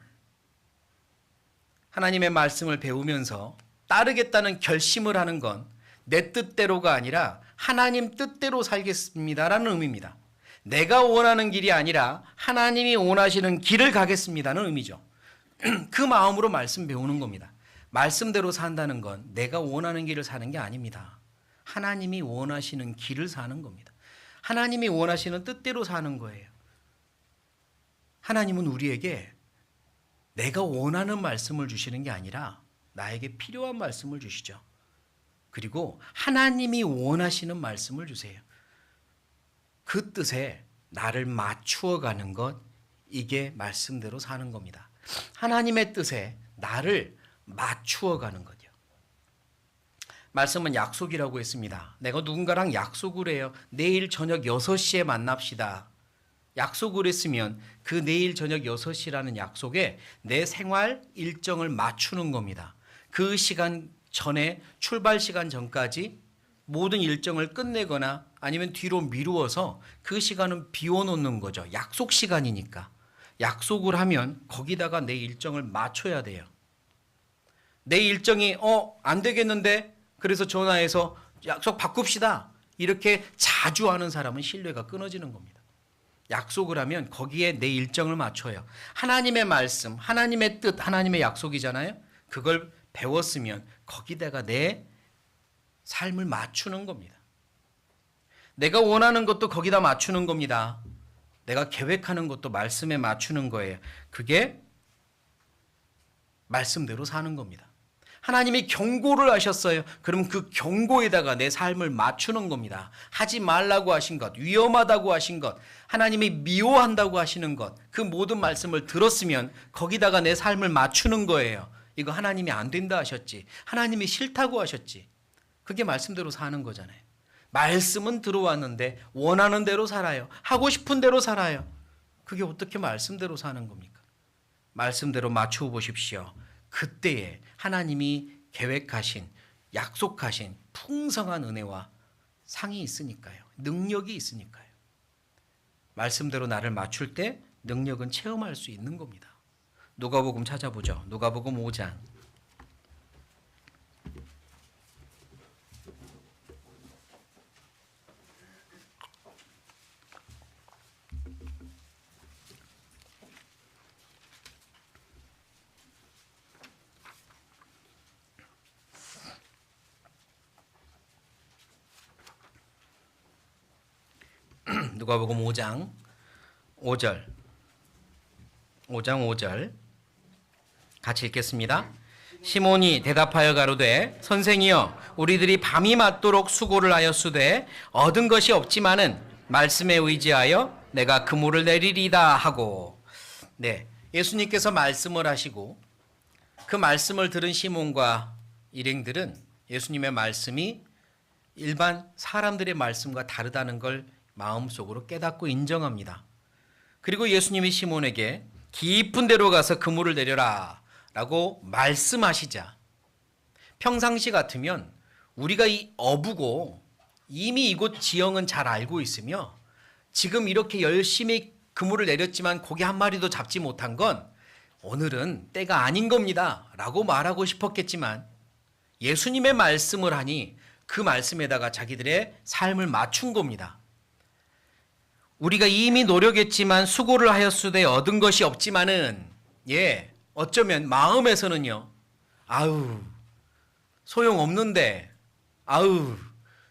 하나님의 말씀을 배우면서 따르겠다는 결심을 하는 건 내 뜻대로가 아니라 하나님 뜻대로 살겠습니다라는 의미입니다. 내가 원하는 길이 아니라 하나님이 원하시는 길을 가겠습니다는 의미죠. 그 마음으로 말씀 배우는 겁니다. 말씀대로 산다는 건 내가 원하는 길을 사는 게 아닙니다. 하나님이 원하시는 길을 사는 겁니다. 하나님이 원하시는 뜻대로 사는 거예요. 하나님은 우리에게 내가 원하는 말씀을 주시는 게 아니라 나에게 필요한 말씀을 주시죠. 그리고 하나님이 원하시는 말씀을 주세요. 그 뜻에 나를 맞추어 가는 것, 이게 말씀대로 사는 겁니다. 하나님의 뜻에 나를 맞추어 가는 거죠. 말씀은 약속이라고 했습니다. 내가 누군가랑 약속을 해요. 내일 저녁 6시에 만납시다. 약속을 했으면 그 내일 저녁 6시라는 약속에 내 생활 일정을 맞추는 겁니다. 그 시간 전에, 출발 시간 전까지 모든 일정을 끝내거나 아니면 뒤로 미루어서 그 시간은 비워놓는 거죠. 약속 시간이니까. 약속을 하면 거기다가 내 일정을 맞춰야 돼요. 내 일정이 안 되겠는데, 그래서 전화해서 약속 바꿉시다, 이렇게 자주 하는 사람은 신뢰가 끊어지는 겁니다. 약속을 하면 거기에 내 일정을 맞춰요. 하나님의 말씀, 하나님의 뜻, 하나님의 약속이잖아요. 그걸 배웠으면 거기다가 내 삶을 맞추는 겁니다. 내가 원하는 것도 거기다 맞추는 겁니다. 내가 계획하는 것도 말씀에 맞추는 거예요. 그게 말씀대로 사는 겁니다. 하나님이 경고를 하셨어요. 그럼 그 경고에다가 내 삶을 맞추는 겁니다. 하지 말라고 하신 것, 위험하다고 하신 것, 하나님이 미워한다고 하시는 것, 그 모든 말씀을 들었으면 거기다가 내 삶을 맞추는 거예요. 이거 하나님이 안 된다 하셨지, 하나님이 싫다고 하셨지, 그게 말씀대로 사는 거잖아요. 말씀은 들어왔는데 원하는 대로 살아요. 하고 싶은 대로 살아요. 그게 어떻게 말씀대로 사는 겁니까? 말씀대로 맞추어 보십시오. 그때에 하나님이 계획하신, 약속하신 풍성한 은혜와 상이 있으니까요. 능력이 있으니까요. 말씀대로 나를 맞출 때 능력은 체험할 수 있는 겁니다. 누가복음 찾아보죠. 누가복음 5장. 누가복음 5장 5절. 5장 5절. 같이 읽겠습니다. 시몬이 대답하여 가로되 선생이여 우리들이 밤이 맞도록 수고를 하였으되 얻은 것이 없지만은 말씀에 의지하여 내가 그물을 내리리다 하고. 네, 예수님께서 말씀을 하시고 그 말씀을 들은 시몬과 일행들은 예수님의 말씀이 일반 사람들의 말씀과 다르다는 걸 마음속으로 깨닫고 인정합니다. 그리고 예수님이 시몬에게 깊은 데로 가서 그물을 내려라 라고 말씀하시자, 평상시 같으면 우리가 이 어부고 이미 이곳 지형은 잘 알고 있으며 지금 이렇게 열심히 그물을 내렸지만 고기 한 마리도 잡지 못한 건 오늘은 때가 아닌 겁니다 라고 말하고 싶었겠지만 예수님의 말씀을 하니 그 말씀에다가 자기들의 삶을 맞춘 겁니다. 우리가 이미 노력했지만 수고를 하였으되 얻은 것이 없지만은 어쩌면 마음에서는요, 아우 소용없는데, 아우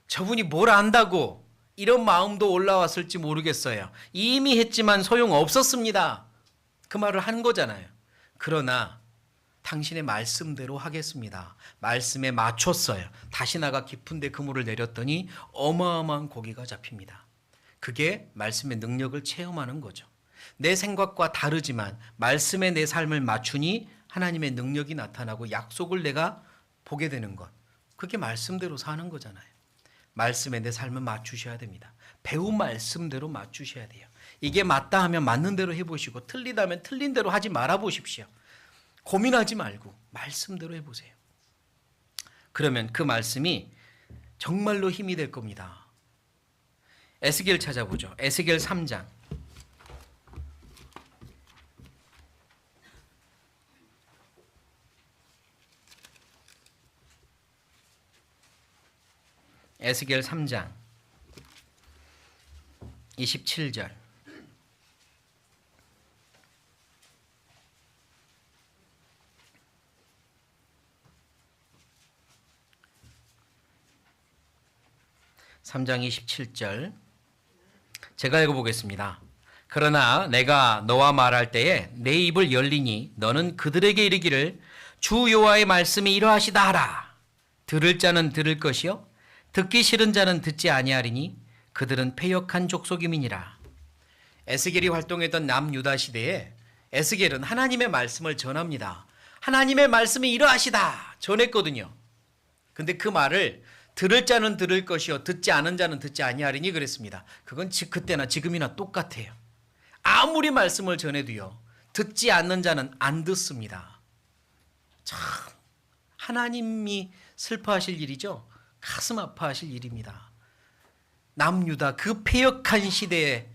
저분이 뭘 안다고, 이런 마음도 올라왔을지 모르겠어요. 이미 했지만 소용없었습니다. 그 말을 한 거잖아요. 그러나 당신의 말씀대로 하겠습니다. 말씀에 맞췄어요. 다시 나가 깊은 데 그물을 내렸더니 어마어마한 고기가 잡힙니다. 그게 말씀의 능력을 체험하는 거죠. 내 생각과 다르지만 말씀에 내 삶을 맞추니 하나님의 능력이 나타나고 약속을 내가 보게 되는 것. 그게 말씀대로 사는 거잖아요. 말씀에 내 삶을 맞추셔야 됩니다. 배운 말씀대로 맞추셔야 돼요. 이게 맞다 하면 맞는 대로 해보시고 틀리다면 틀린 대로 하지 말아보십시오. 고민하지 말고 말씀대로 해보세요. 그러면 그 말씀이 정말로 힘이 될 겁니다. 에스겔 찾아보죠. 에스겔 3장. 에스겔 3장 27절. (3장 27절) 제가 읽어보겠습니다. 그러나 내가 너와 말할 때에 내 입을 열리니 너는 그들에게 이르기를 주 여호와의 말씀이 이러하시다 하라. 들을 자는 들을 것이요 듣기 싫은 자는 듣지 아니하리니 그들은 패역한 족속임이니라. 에스겔이 활동했던 남유다 시대에 에스겔은 하나님의 말씀을 전합니다. 하나님의 말씀이 이러하시다 전했거든요. 근데 그 말을 들을 자는 들을 것이요 듣지 않은 자는 듣지 아니하리니 그랬습니다. 그건 그때나 지금이나 똑같아요. 아무리 말씀을 전해도요 듣지 않는 자는 안 듣습니다. 참 하나님이 슬퍼하실 일이죠. 가슴 아파하실 일입니다. 남유다 그 패역한 시대에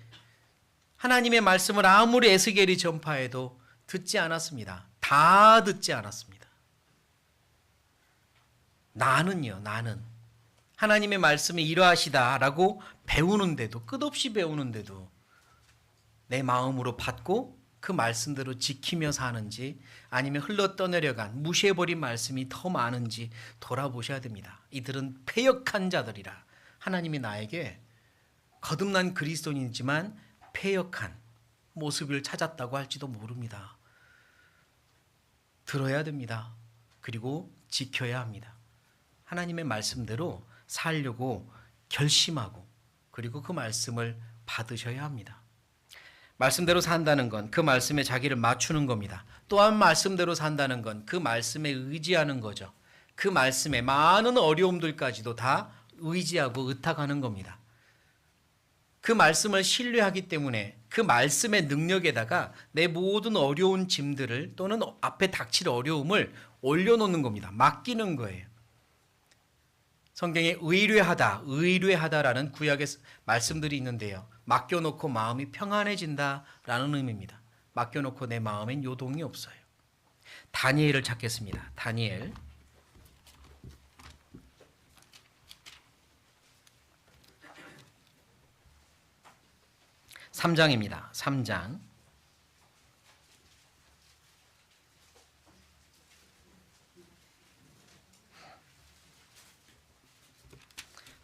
하나님의 말씀을 아무리 에스겔이 전파해도 듣지 않았습니다. 다 듣지 않았습니다. 나는 하나님의 말씀이 이러하시다라고 배우는데도, 끝없이 배우는데도 내 마음으로 받고 그 말씀대로 지키며 사는지 아니면 흘러 떠내려간 무시해버린 말씀이 더 많은지 돌아보셔야 됩니다. 이들은 패역한 자들이라. 하나님이 나에게 거듭난 그리스도인이지만 패역한 모습을 찾았다고 할지도 모릅니다. 들어야 됩니다. 그리고 지켜야 합니다. 하나님의 말씀대로 살려고 결심하고 그리고 그 말씀을 받으셔야 합니다. 말씀대로 산다는 건 그 말씀에 자기를 맞추는 겁니다. 또한 말씀대로 산다는 건 그 말씀에 의지하는 거죠. 그 말씀에 많은 어려움들까지도 다 의지하고 의탁하는 겁니다. 그 말씀을 신뢰하기 때문에 그 말씀의 능력에다가 내 모든 어려운 짐들을 또는 앞에 닥칠 어려움을 올려놓는 겁니다. 맡기는 거예요. 성경에 의뢰하다라는 구약의 말씀들이 있는데요. 맡겨놓고 마음이 평안해진다라는 의미입니다. 맡겨놓고 내 마음엔 요동이 없어요. 다니엘을 찾겠습니다. 다니엘 3장입니다. 3장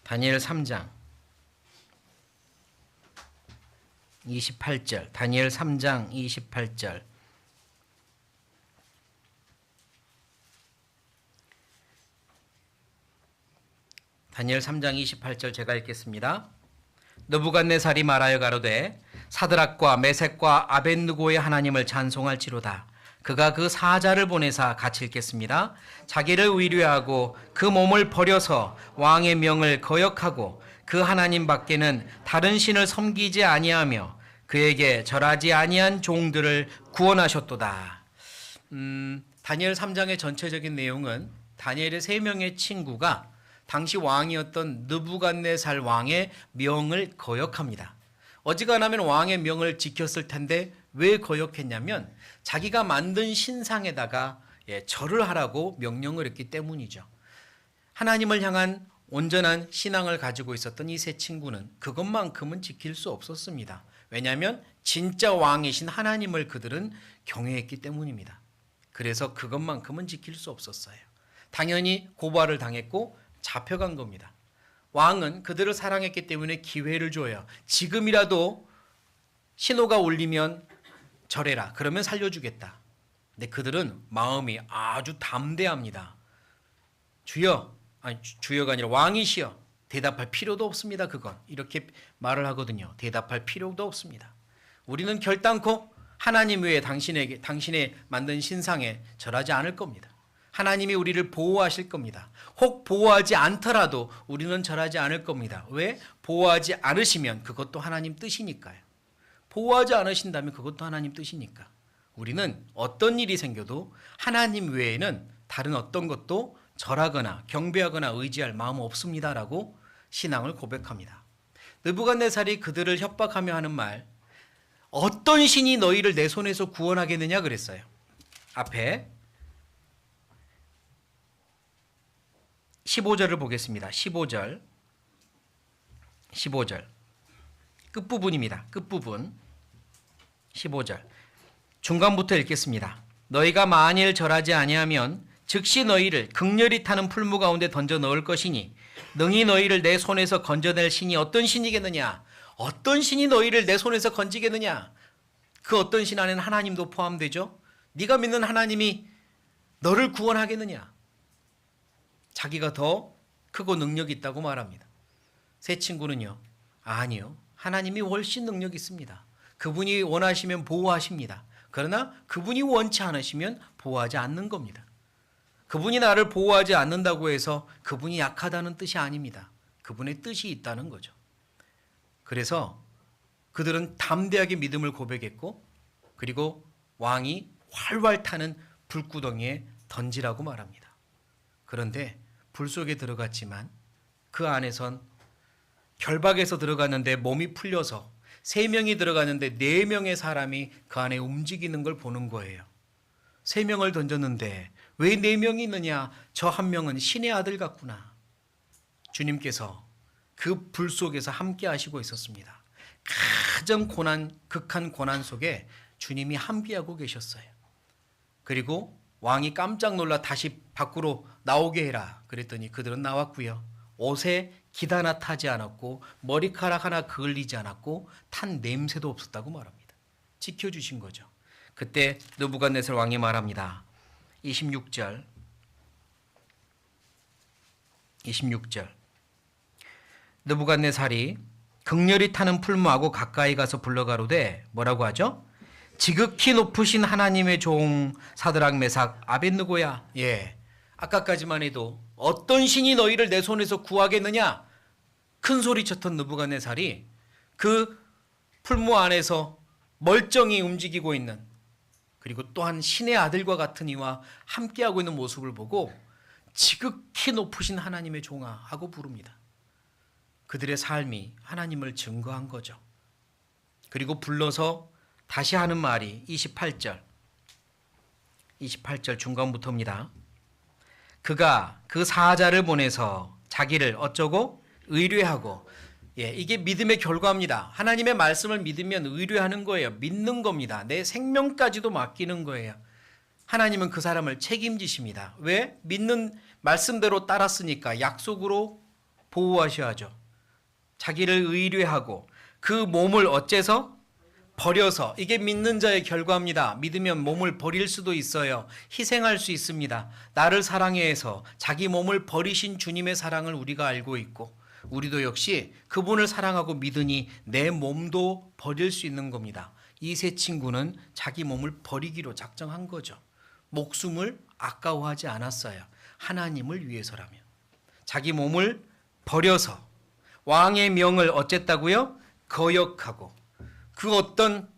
다니엘 3장 28절. 다니엘 3장 28절. 다니엘 3장 28절 제가 읽겠습니다. 느부갓네살이 말하여 가로되 사드락과 메섹과 아벳느고의 하나님을 찬송할지로다. 그가 그 사자를 보내사 갇힐겠습니다. 자기를 의뢰하고 그 몸을 버려서 왕의 명을 거역하고 그 하나님 밖에는 다른 신을 섬기지 아니하며 그에게 절하지 아니한 종들을 구원하셨도다. 다니엘 3장의 전체적인 내용은 다니엘의 3명의 친구가 당시 왕이었던 느부갓네살 왕의 명을 거역합니다. 어지간하면 왕의 명을 지켰을 텐데 왜 거역했냐면 자기가 만든 신상에다가 절을 하라고 명령을 했기 때문이죠. 하나님을 향한 온전한 신앙을 가지고 있었던 이 세 친구는 그것만큼은 지킬 수 없었습니다. 왜냐하면 진짜 왕이신 하나님을 그들은 경외했기 때문입니다. 그래서 그것만큼은 지킬 수 없었어요. 당연히 고발을 당했고 잡혀간 겁니다. 왕은 그들을 사랑했기 때문에 기회를 줘요. 지금이라도 신호가 울리면 절해라. 그러면 살려주겠다. 근데 그들은 마음이 아주 담대합니다. 주여가 아니라 왕이시여 대답할 필요도 없습니다. 그건 이렇게 말을 하거든요. 대답할 필요도 없습니다. 우리는 결단코 하나님 외에 당신의 만든 신상에 절하지 않을 겁니다. 하나님이 우리를 보호하실 겁니다. 혹 보호하지 않더라도 우리는 절하지 않을 겁니다. 왜? 보호하지 않으시면 그것도 하나님 뜻이니까요. 보호하지 않으신다면 그것도 하나님 뜻이니까. 우리는 어떤 일이 생겨도 하나님 외에는 다른 어떤 것도 절하거나 경배하거나 의지할 마음 없습니다라고 신앙을 고백합니다. 느부갓네살이 그들을 협박하며 하는 말, 어떤 신이 너희를 내 손에서 구원하겠느냐 그랬어요. 앞에 15절을 보겠습니다. 15절 끝부분입니다. 끝부분 15절 중간부터 읽겠습니다. 너희가 만일 절하지 아니하면 즉시 너희를 극렬히 타는 풀무 가운데 던져 넣을 것이니 능히 너희를 내 손에서 건져낼 신이 어떤 신이겠느냐? 어떤 신이 너희를 내 손에서 건지겠느냐? 그 어떤 신 안에는 하나님도 포함되죠. 네가 믿는 하나님이 너를 구원하겠느냐? 자기가 더 크고 능력이 있다고 말합니다. 세 친구는요. 아니요. 하나님이 훨씬 능력이 있습니다. 그분이 원하시면 보호하십니다. 그러나 그분이 원치 않으시면 보호하지 않는 겁니다. 그분이 나를 보호하지 않는다고 해서 그분이 약하다는 뜻이 아닙니다. 그분의 뜻이 있다는 거죠. 그래서 그들은 담대하게 믿음을 고백했고 그리고 왕이 활활 타는 불구덩이에 던지라고 말합니다. 그런데 불 속에 들어갔지만 그 안에선 결박에서 들어갔는데 몸이 풀려서 3명이 들어갔는데 4명의 사람이 그 안에 움직이는 걸 보는 거예요. 3명을 던졌는데 왜 4명이 있느냐? 저 한 명은 신의 아들 같구나. 주님께서 그 불 속에서 함께 하시고 있었습니다. 가장 극한 고난 속에 주님이 함께하고 계셨어요. 그리고 왕이 깜짝 놀라 다시 밖으로 나오게 해라 그랬더니 그들은 나왔고요. 옷에 깃 하나 타지 않았고 머리카락 하나 그을리지 않았고 탄 냄새도 없었다고 말합니다. 지켜주신 거죠. 그때 느부갓네살 왕이 말합니다. 26절 느부갓네살이 극렬히 타는 풀무하고 가까이 가서 불러가로되 뭐라고 하죠? 지극히 높으신 하나님의 종 사드락 메삭 아벳느고야. 아까까지만 해도 어떤 신이 너희를 내 손에서 구하겠느냐? 큰 소리쳤던 느부갓네살이 그 풀무 안에서 멀쩡히 움직이고 있는 그리고 또한 신의 아들과 같은 이와 함께하고 있는 모습을 보고 지극히 높으신 하나님의 종아 하고 부릅니다. 그들의 삶이 하나님을 증거한 거죠. 그리고 불러서 다시 하는 말이 28절 중간부터입니다. 그가 그 사자를 보내서 자기를 어쩌고 의뢰하고 이게 믿음의 결과입니다. 하나님의 말씀을 믿으면 의뢰하는 거예요. 믿는 겁니다. 내 생명까지도 맡기는 거예요. 하나님은 그 사람을 책임지십니다. 왜? 믿는 말씀대로 따랐으니까 약속으로 보호하셔야죠. 자기를 의뢰하고 그 몸을 어째서? 버려서. 이게 믿는 자의 결과입니다. 믿으면 몸을 버릴 수도 있어요. 희생할 수 있습니다. 나를 사랑해 해서 자기 몸을 버리신 주님의 사랑을 우리가 알고 있고 우리도 역시 그분을 사랑하고 믿으니 내 몸도 버릴 수 있는 겁니다. 이 세 친구는 자기 몸을 버리기로 작정한 거죠. 목숨을 아까워하지 않았어요. 하나님을 위해서라면. 자기 몸을 버려서 왕의 명을 어쨌다고요? 거역하고 그 어떤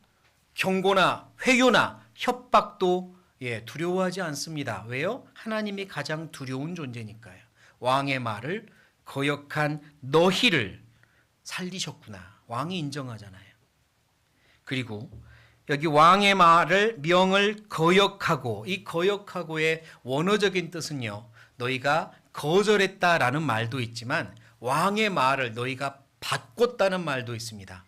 경고나 회유나 협박도 두려워하지 않습니다. 왜요? 하나님이 가장 두려운 존재니까요. 왕의 말을 거역한 너희를 살리셨구나. 왕이 인정하잖아요. 그리고 여기 왕의 명을 거역하고, 이 거역하고의 원어적인 뜻은요, 너희가 거절했다라는 말도 있지만 왕의 말을 너희가 바꿨다는 말도 있습니다.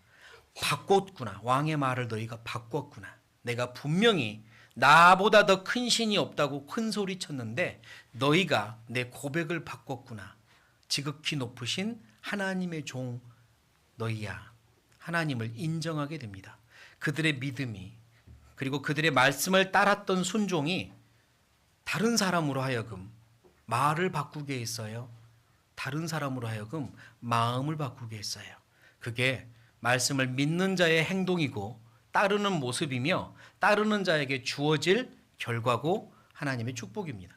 바꿨구나. 왕의 말을 너희가 바꿨구나. 내가 분명히 나보다 더 큰 신이 없다고 큰 소리 쳤는데 너희가 내 고백을 바꿨구나. 지극히 높으신 하나님의 종 너희야. 하나님을 인정하게 됩니다. 그들의 믿음이, 그리고 그들의 말씀을 따랐던 순종이 다른 사람으로 하여금 말을 바꾸게 했어요. 다른 사람으로 하여금 마음을 바꾸게 했어요. 그게 말씀을 믿는 자의 행동이고 따르는 모습이며 따르는 자에게 주어질 결과고 하나님의 축복입니다.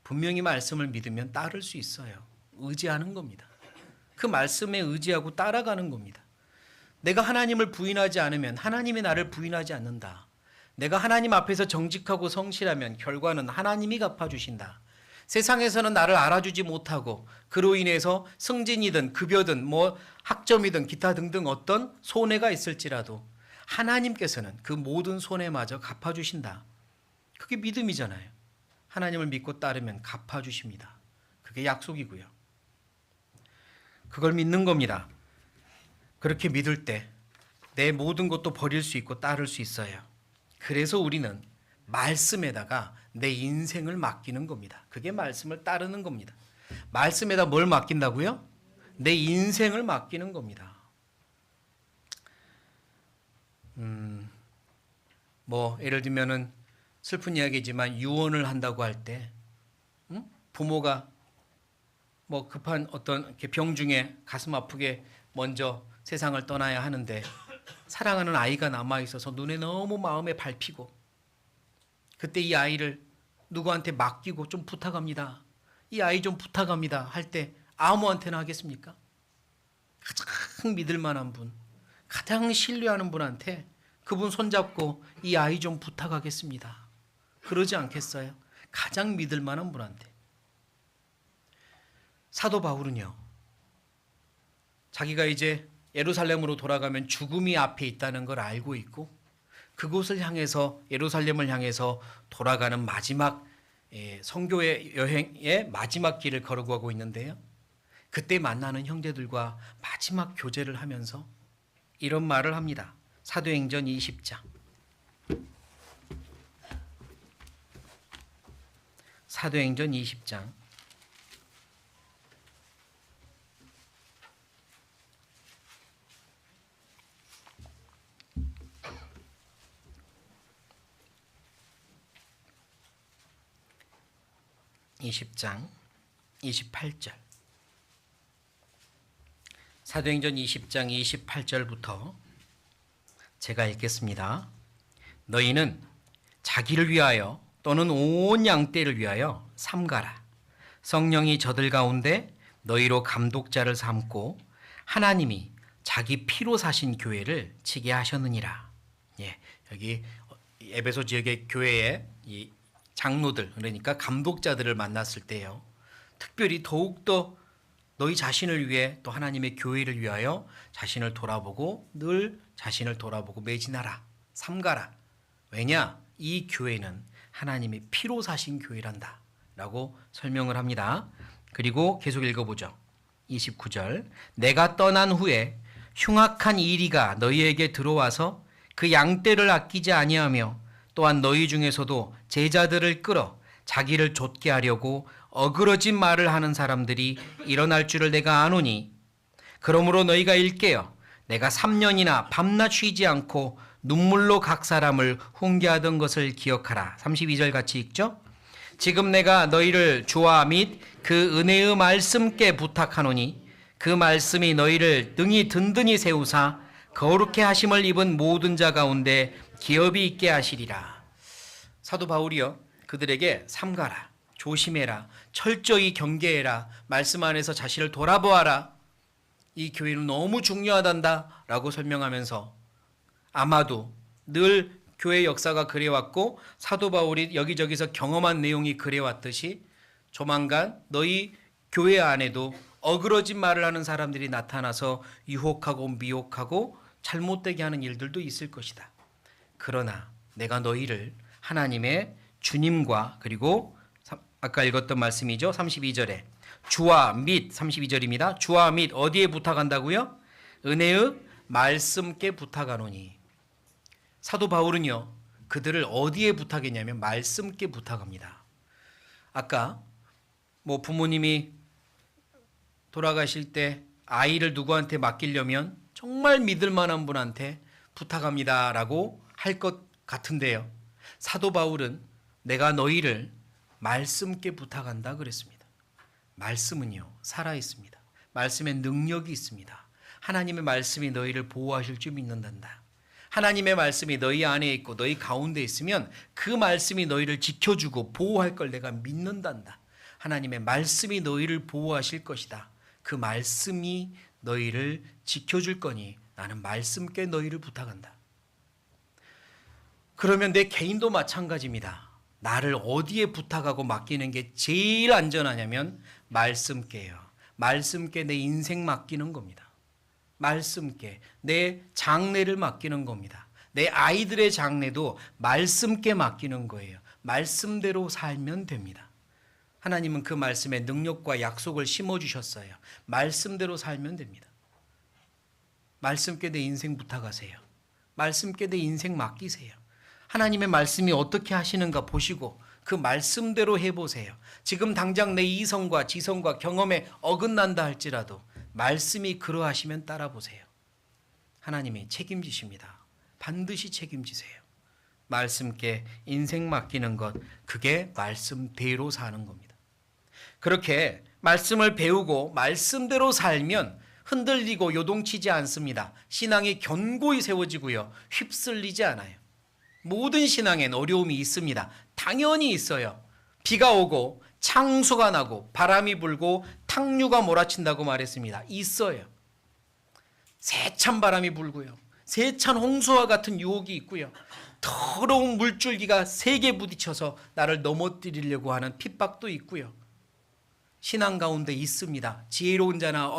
분명히 말씀을 믿으면 따를 수 있어요. 의지하는 겁니다. 그 말씀에 의지하고 따라가는 겁니다. 내가 하나님을 부인하지 않으면 하나님이 나를 부인하지 않는다. 내가 하나님 앞에서 정직하고 성실하면 결과는 하나님이 갚아주신다. 세상에서는 나를 알아주지 못하고 그로 인해서 승진이든 급여든 학점이든 기타 등등 어떤 손해가 있을지라도 하나님께서는 그 모든 손해마저 갚아주신다. 그게 믿음이잖아요. 하나님을 믿고 따르면 갚아주십니다. 그게 약속이고요. 그걸 믿는 겁니다. 그렇게 믿을 때 내 모든 것도 버릴 수 있고 따를 수 있어요. 그래서 우리는 말씀에다가 내 인생을 맡기는 겁니다. 그게 말씀을 따르는 겁니다. 말씀에다 뭘 맡긴다고요? 내 인생을 맡기는 겁니다. 예를 들면은 슬픈 이야기지만 유언을 한다고 할 때 부모가 급한 어떤 병 중에 가슴 아프게 먼저 세상을 떠나야 하는데 사랑하는 아이가 남아 있어서 눈에 너무 마음에 밟히고 그때 이 아이를 누구한테 맡기고 좀 부탁합니다. 이 아이 좀 부탁합니다. 할 때 아무한테나 하겠습니까? 가장 믿을 만한 분, 가장 신뢰하는 분한테 그분 손잡고 이 아이 좀 부탁하겠습니다. 그러지 않겠어요? 가장 믿을 만한 분한테. 사도 바울은요, 자기가 이제 예루살렘으로 돌아가면 죽음이 앞에 있다는 걸 알고 있고 그곳을 향해서, 예루살렘을 향해서 돌아가는 마지막 선교의 여행의 마지막 길을 걸어가고 있는데요, 그때 만나는 형제들과 마지막 교제를 하면서 이런 말을 합니다. 사도행전 20장. 사도행전 20장. 20장 28절. 사도행전 20장 28절부터 제가 읽겠습니다. 너희는 자기를 위하여 또는 온 양떼를 위하여 삼가라. 성령이 저들 가운데 너희로 감독자를 삼고 하나님이 자기 피로 사신 교회를 치게 하셨느니라. 여기 에베소 지역의 교회의 이 장로들, 그러니까 감독자들을 만났을 때요, 특별히 더욱더 너희 자신을 위해 또 하나님의 교회를 위하여 자신을 돌아보고 늘 자신을 돌아보고 매진하라, 삼가라. 왜냐? 이 교회는 하나님의 피로 사신 교회란다 라고 설명을 합니다. 그리고 계속 읽어보죠. 29절. 내가 떠난 후에 흉악한 이리가 너희에게 들어와서 그 양떼를 아끼지 아니하며 또한 너희 중에서도 제자들을 끌어 자기를 좇게 하려고 어그러진 말을 하는 사람들이 일어날 줄을 내가 아노니, 그러므로 너희가 일깨어 내가 3년이나 밤낮 쉬지 않고 눈물로 각 사람을 훈계하던 것을 기억하라. 32절 같이 읽죠. 지금 내가 너희를 주와 및 그 은혜의 말씀께 부탁하노니 그 말씀이 너희를 능히 든든히 세우사 거룩해 하심을 입은 모든 자 가운데 기업이 있게 하시리라. 사도 바울이요, 그들에게 삼가라, 조심해라, 철저히 경계해라, 말씀 안에서 자신을 돌아보아라, 이 교회는 너무 중요하단다 라고 설명하면서, 아마도 늘 교회 역사가 그래왔고 사도 바울이 여기저기서 경험한 내용이 그래왔듯이 조만간 너희 교회 안에도 어그러진 말을 하는 사람들이 나타나서 유혹하고 미혹하고 잘못되게 하는 일들도 있을 것이다. 그러나 내가 너희를 하나님의 주님과 그리고 아까 읽었던 말씀이죠. 32절에 주와 및 32절입니다. 주와 및 어디에 부탁한다고요? 은혜의 말씀께 부탁하노니. 사도 바울은요, 그들을 어디에 부탁했냐면 말씀께 부탁합니다. 아까 부모님이 돌아가실 때 아이를 누구한테 맡기려면 정말 믿을 만한 분한테 부탁합니다라고 할 것 같은데요. 사도 바울은 내가 너희를 말씀께 부탁한다 그랬습니다. 말씀은요, 살아있습니다. 말씀에 능력이 있습니다. 하나님의 말씀이 너희를 보호하실 줄 믿는단다. 하나님의 말씀이 너희 안에 있고 너희 가운데 있으면 그 말씀이 너희를 지켜주고 보호할 걸 내가 믿는단다. 하나님의 말씀이 너희를 보호하실 것이다. 그 말씀이 너희를 지켜줄 거니 나는 말씀께 너희를 부탁한다. 그러면 내 개인도 마찬가지입니다. 나를 어디에 부탁하고 맡기는 게 제일 안전하냐면 말씀께요. 말씀께 내 인생 맡기는 겁니다. 말씀께 내 장래를 맡기는 겁니다. 내 아이들의 장래도 말씀께 맡기는 거예요. 말씀대로 살면 됩니다. 하나님은 그 말씀에 능력과 약속을 심어주셨어요. 말씀대로 살면 됩니다. 말씀께 내 인생 부탁하세요. 말씀께 내 인생 맡기세요. 하나님의 말씀이 어떻게 하시는가 보시고 그 말씀대로 해보세요. 지금 당장 내 이성과 지성과 경험에 어긋난다 할지라도 말씀이 그러하시면 따라보세요. 하나님이 책임지십니다. 반드시 책임지세요. 말씀께 인생 맡기는 것, 그게 말씀대로 사는 겁니다. 그렇게 말씀을 배우고 말씀대로 살면 흔들리고 요동치지 않습니다. 신앙이 견고히 세워지고요. 휩쓸리지 않아요. 모든 신앙엔 어려움이 있습니다. 당연히 있어요. 비가 오고 창수가 나고 바람이 불고 탕류가 몰아친다고 말했습니다. 있어요. 세찬 바람이 불고요. 세찬 홍수와 같은 유혹이 있고요. 더러운 물줄기가 세게 부딪혀서 나를 넘어뜨리려고 하는 핍박도 있고요. 신앙 가운데 있습니다. 지혜로운 자나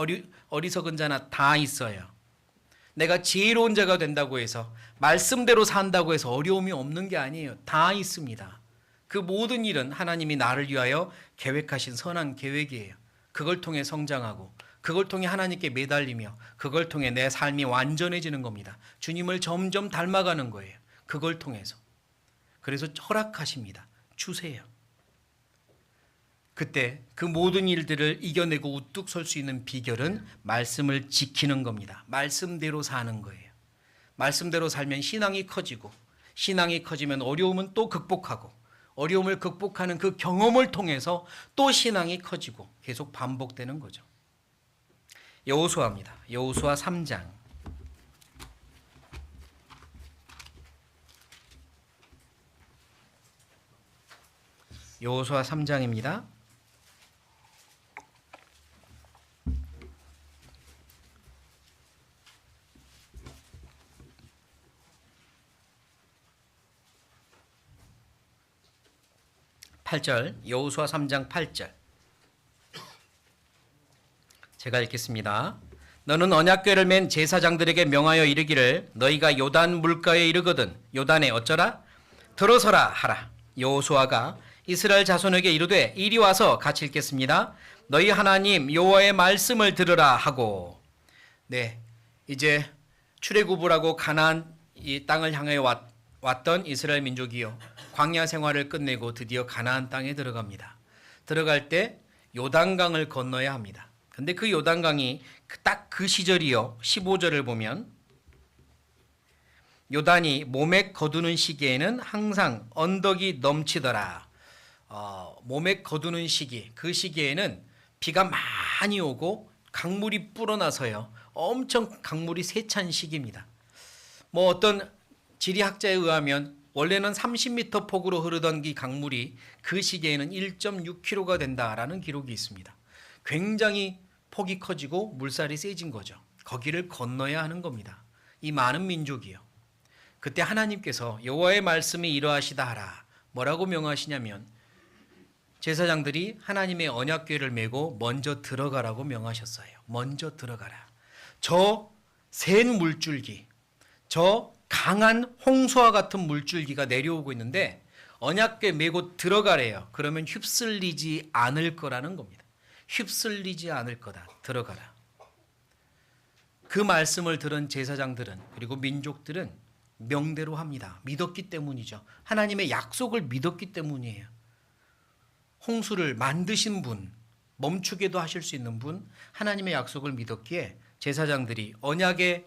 어리석은 자나 다 있어요. 내가 지혜로운 자가 된다고 해서 말씀대로 산다고 해서 어려움이 없는 게 아니에요. 다 있습니다. 그 모든 일은 하나님이 나를 위하여 계획하신 선한 계획이에요. 그걸 통해 성장하고 그걸 통해 하나님께 매달리며 그걸 통해 내 삶이 완전해지는 겁니다. 주님을 점점 닮아가는 거예요. 그걸 통해서. 그래서 허락하십니다. 주세요. 그때 그 모든 일들을 이겨내고 우뚝 설 수 있는 비결은 말씀을 지키는 겁니다. 말씀대로 사는 거예요. 말씀대로 살면 신앙이 커지고 신앙이 커지면 어려움은 또 극복하고 어려움을 극복하는 그 경험을 통해서 또 신앙이 커지고 계속 반복되는 거죠. 여호수아입니다. 여호수아 3장. 여호수아 3장입니다. 8절, 여호수아 3장 8절. 제가 읽겠습니다. 너는 언약궤를 맨 제사장들에게 명하여 이르기를 너희가 요단 물가에 이르거든 요단에 어쩌라? 들어서라 하라. 여호수아가 이스라엘 자손에게 이르되 이리 와서 같이 읽겠습니다. 너희 하나님 여호와의 말씀을 들으라 하고. 네, 이제 출애굽을 가나안 이 땅을 향해 왔던 이스라엘 민족이요, 광야 생활을 끝내고 드디어 가나안 땅에 들어갑니다. 들어갈 때 요단강을 건너야 합니다. 근데 그 요단강이 딱 그 시절이요, 15절을 보면 요단이 모맥 거두는 시기에는 항상 언덕이 넘치더라. 모맥 거두는 시기, 그 시기에는 비가 많이 오고 강물이 불어나서요, 엄청 강물이 세찬 시기입니다. 어떤 지리학자에 의하면 원래는 30m 폭으로 흐르던 이 강물이 그 시기에는 1.6km가 된다라는 기록이 있습니다. 굉장히 폭이 커지고 물살이 세진 거죠. 거기를 건너야 하는 겁니다. 이 많은 민족이요. 그때 하나님께서 여호와의 말씀이 이러하시다 하라. 뭐라고 명하시냐면 제사장들이 하나님의 언약궤를 메고 먼저 들어가라고 명하셨어요. 먼저 들어가라. 저 센 물줄기, 저 강한 홍수와 같은 물줄기가 내려오고 있는데 언약궤 메고 들어가래요. 그러면 휩쓸리지 않을 거라는 겁니다. 휩쓸리지 않을 거다. 들어가라. 그 말씀을 들은 제사장들은 그리고 민족들은 명대로 합니다. 믿었기 때문이죠. 하나님의 약속을 믿었기 때문이에요. 홍수를 만드신 분, 멈추게도 하실 수 있는 분, 하나님의 약속을 믿었기에 제사장들이 언약의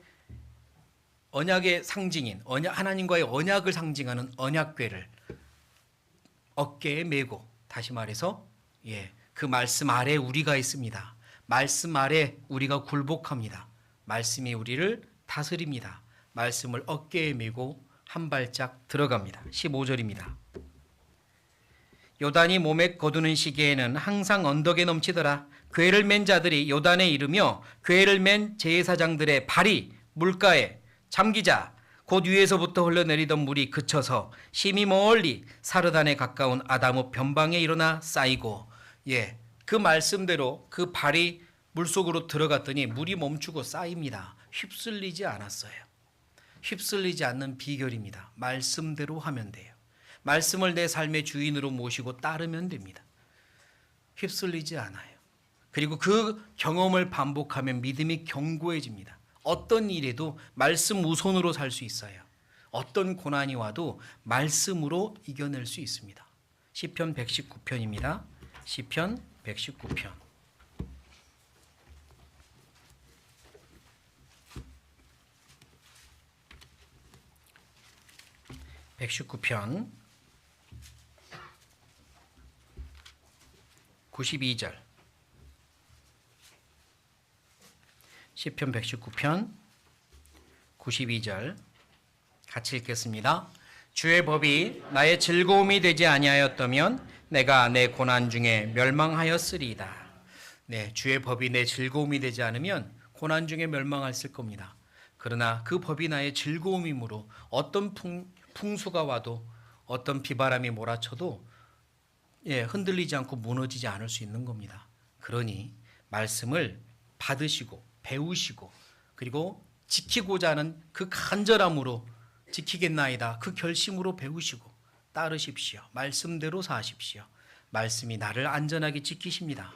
상징인 하나님과의 언약을 상징하는 언약궤를 어깨에 메고, 다시 말해서 그 말씀 아래 우리가 있습니다. 말씀 아래 우리가 굴복합니다. 말씀이 우리를 다스립니다. 말씀을 어깨에 메고 한 발짝 들어갑니다. 15절입니다. 요단이 몸에 거두는 시기에는 항상 언덕에 넘치더라. 궤를 맨 자들이 요단에 이르며 궤를 맨 제사장들의 발이 물가에 잠기자 곧 위에서부터 흘러내리던 물이 그쳐서 심히 멀리 사르단에 가까운 아다무 변방에 일어나 쌓이고, 그 말씀대로 그 발이 물속으로 들어갔더니 물이 멈추고 쌓입니다. 휩쓸리지 않았어요. 휩쓸리지 않는 비결입니다. 말씀대로 하면 돼요. 말씀을 내 삶의 주인으로 모시고 따르면 됩니다. 휩쓸리지 않아요. 그리고 그 경험을 반복하면 믿음이 견고해집니다. 어떤 일에도 말씀 우선으로 살 수 있어요. 어떤 고난이 와도 말씀으로 이겨낼 수 있습니다. 시편 119편입니다. 시편 119편. (119편) 92절. 시편 119편 92절 같이 읽겠습니다. 주의 법이 나의 즐거움이 되지 아니하였다면 내가 내 고난 중에 멸망하였으리이다. 주의 법이 내 즐거움이 되지 않으면 고난 중에 멸망했을 겁니다. 그러나 그 법이 나의 즐거움이므로 어떤 풍수가 와도 어떤 비바람이 몰아쳐도 흔들리지 않고 무너지지 않을 수 있는 겁니다. 그러니 말씀을 받으시고 배우시고 그리고 지키고자 하는 그 간절함으로 지키겠나이다. 그 결심으로 배우시고 따르십시오. 말씀대로 사십시오. 말씀이 나를 안전하게 지키십니다.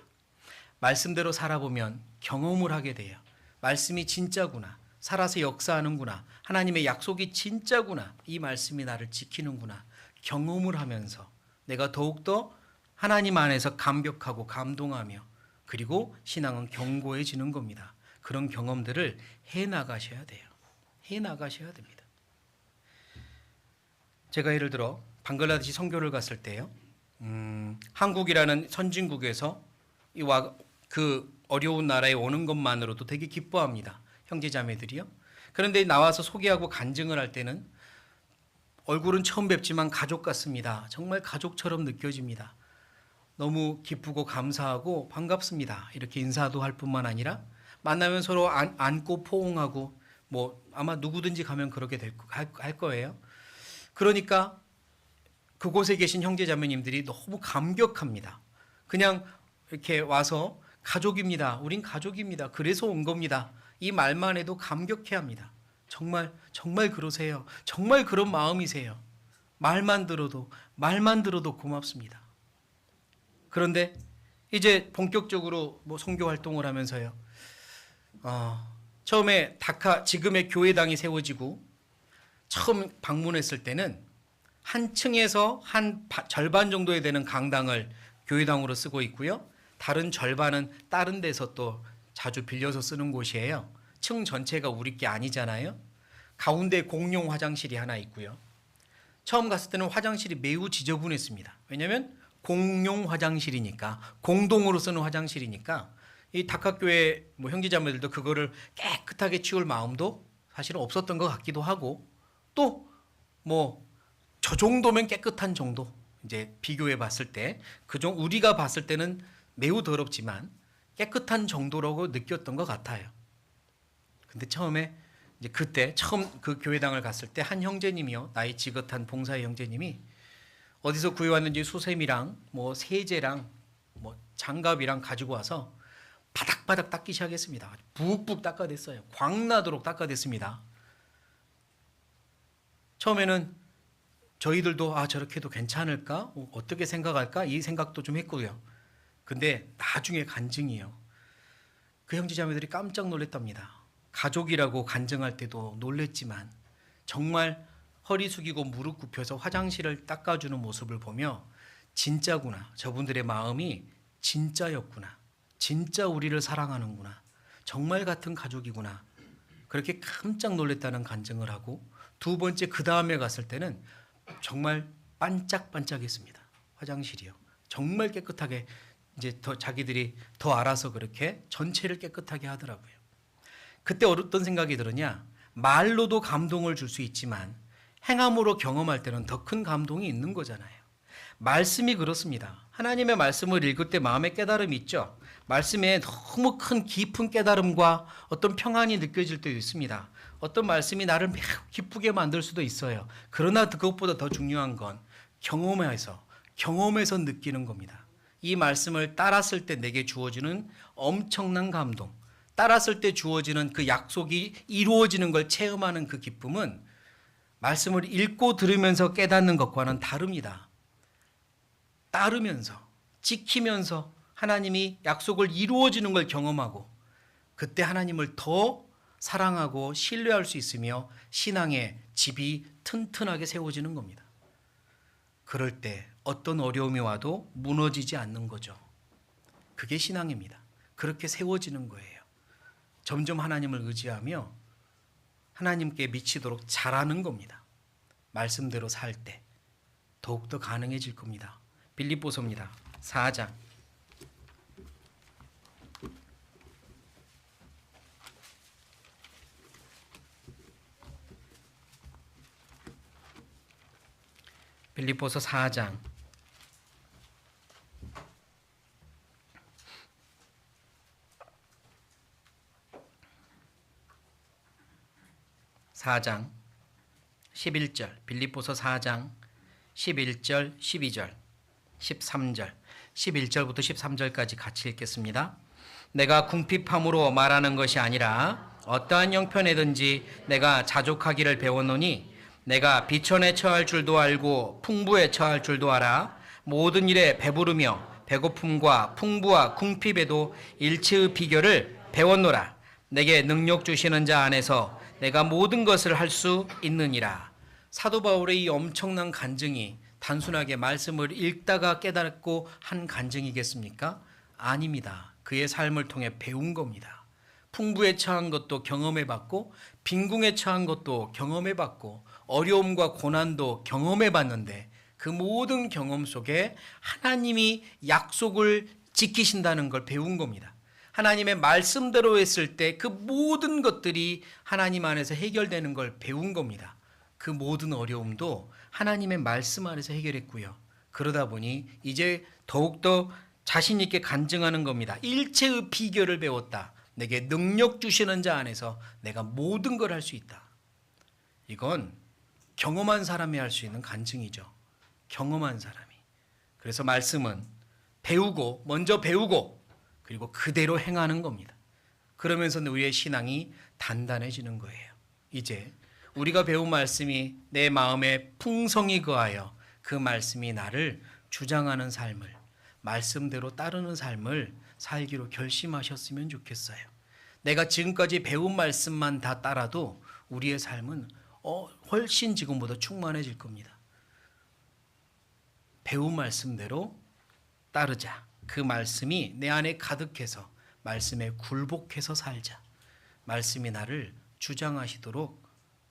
말씀대로 살아보면 경험을 하게 돼요. 말씀이 진짜구나. 살아서 역사하는구나. 하나님의 약속이 진짜구나. 이 말씀이 나를 지키는구나. 경험을 하면서 내가 더욱더 하나님 안에서 감격하고 감동하며 그리고 신앙은 견고해지는 겁니다. 그런 경험들을 해나가셔야 돼요. 해나가셔야 됩니다. 제가 예를 들어 방글라데시 선교를 갔을 때요. 한국이라는 선진국에서 그 어려운 나라에 오는 것만으로도 되게 기뻐합니다. 형제자매들이요. 그런데 나와서 소개하고 간증을 할 때는 얼굴은 처음 뵙지만 가족 같습니다. 정말 가족처럼 느껴집니다. 너무 기쁘고 감사하고 반갑습니다. 이렇게 인사도 할 뿐만 아니라 만나면 서로 안고 포옹하고 아마 누구든지 가면 그렇게 할 거예요. 그러니까 그곳에 계신 형제자매님들이 너무 감격합니다. 그냥 이렇게 와서 가족입니다. 우린 가족입니다. 그래서 온 겁니다. 이 말만 해도 감격해 합니다. 정말 그러세요. 정말 그런 마음이세요. 말만 들어도 고맙습니다. 그런데 이제 본격적으로 선교 활동을 하면서요. 처음에 지금의 교회당이 세워지고 처음 방문했을 때는 한 층에서 한 절반 정도에 되는 강당을 교회당으로 쓰고 있고요. 다른 절반은 다른 데서 또 자주 빌려서 쓰는 곳이에요. 층 전체가 우리 게 아니잖아요. 가운데 공용 화장실이 하나 있고요. 처음 갔을 때는 화장실이 매우 지저분했습니다. 왜냐하면 공용 화장실이니까, 공동으로 쓰는 화장실이니까 이 다카교회 형제자매들도 그거를 깨끗하게 치울 마음도 사실은 없었던 것 같기도 하고, 또 저 정도면 깨끗한 정도, 이제 비교해 봤을 때 우리가 봤을 때는 매우 더럽지만 깨끗한 정도라고 느꼈던 것 같아요. 근데 처음에 그때 처음 그 교회당을 갔을 때 한 형제님이요, 나이 지긋한 봉사의 형제님이 어디서 구해왔는지 수세미랑 뭐 세제랑 뭐 장갑이랑 가지고 와서 바닥바닥 닦기 시작했습니다. 푹푹 닦아댔어요. 광나도록 닦아댔습니다. 처음에는 저희들도 저렇게 해도 괜찮을까? 어떻게 생각할까? 이 생각도 좀 했고요. 근데 나중에 간증이에요. 그 형제자매들이 깜짝 놀랐답니다. 가족이라고 간증할 때도 놀랬지만 정말 허리 숙이고 무릎 굽혀서 화장실을 닦아주는 모습을 보며 진짜구나. 저분들의 마음이 진짜였구나. 진짜 우리를 사랑하는구나. 정말 같은 가족이구나. 그렇게 깜짝 놀랐다는 간증을 하고 두 번째 그 다음에 갔을 때는 정말 반짝반짝했습니다. 화장실이요. 정말 깨끗하게 이제 더 자기들이 더 알아서 그렇게 전체를 깨끗하게 하더라고요. 그때 어떤 생각이 들었냐? 말로도 감동을 줄 수 있지만 행함으로 경험할 때는 더 큰 감동이 있는 거잖아요. 말씀이 그렇습니다. 하나님의 말씀을 읽을 때 마음의 깨달음이 있죠. 말씀에 너무 큰 깊은 깨달음과 어떤 평안이 느껴질 때도 있습니다. 어떤 말씀이 나를 매우 기쁘게 만들 수도 있어요. 그러나 그것보다 더 중요한 건 경험에서 느끼는 겁니다. 이 말씀을 따랐을 때 내게 주어지는 엄청난 감동, 따랐을 때 주어지는 그 약속이 이루어지는 걸 체험하는 그 기쁨은 말씀을 읽고 들으면서 깨닫는 것과는 다릅니다. 따르면서, 지키면서 하나님이 약속을 이루어지는 걸 경험하고 그때 하나님을 더 사랑하고 신뢰할 수 있으며 신앙의 집이 튼튼하게 세워지는 겁니다. 그럴 때 어떤 어려움이 와도 무너지지 않는 거죠. 그게 신앙입니다. 그렇게 세워지는 거예요. 점점 하나님을 의지하며 하나님께 미치도록 잘하는 겁니다. 말씀대로 살 때 더욱더 가능해질 겁니다. 빌립보서입니다. 4장. 빌립보서 4장 4장 11절, 빌립보서 4장 11절, 12절, 13절, 11절부터 13절까지 같이 읽겠습니다. 내가 궁핍함으로 말하는 것이 아니라 어떠한 형편에든지 내가 자족하기를 배웠노니 내가 비천에 처할 줄도 알고 풍부에 처할 줄도 알아. 모든 일에 배부르며 배고픔과 풍부와 궁핍에도 일체의 비결을 배웠노라. 내게 능력 주시는 자 안에서 내가 모든 것을 할 수 있느니라. 사도 바울의 이 엄청난 간증이 단순하게 말씀을 읽다가 깨닫고 한 간증이겠습니까? 아닙니다. 그의 삶을 통해 배운 겁니다. 풍부에 처한 것도 경험해봤고 빈궁에 처한 것도 경험해봤고 어려움과 고난도 경험해봤는데 그 모든 경험 속에 하나님이 약속을 지키신다는 걸 배운 겁니다. 하나님의 말씀대로 했을 때 그 모든 것들이 하나님 안에서 해결되는 걸 배운 겁니다. 그 모든 어려움도 하나님의 말씀 안에서 해결했고요. 그러다 보니 이제 더욱더 자신 있게 간증하는 겁니다. 일체의 비결을 배웠다. 내게 능력 주시는 자 안에서 내가 모든 걸 할 수 있다. 이건 경험한 사람이 할 수 있는 간증이죠. 경험한 사람이. 그래서 말씀은 먼저 배우고 그리고 그대로 행하는 겁니다. 그러면서 우리의 신앙이 단단해지는 거예요. 이제 우리가 배운 말씀이 내 마음에 풍성히 거하여 그 말씀이 나를 주장하는 삶을, 말씀대로 따르는 삶을 살기로 결심하셨으면 좋겠어요. 내가 지금까지 배운 말씀만 다 따라도 우리의 삶은 훨씬 지금보다 충만해질 겁니다. 배운 말씀대로 따르자. 그 말씀이 내 안에 가득해서 말씀에 굴복해서 살자. 말씀이 나를 주장하시도록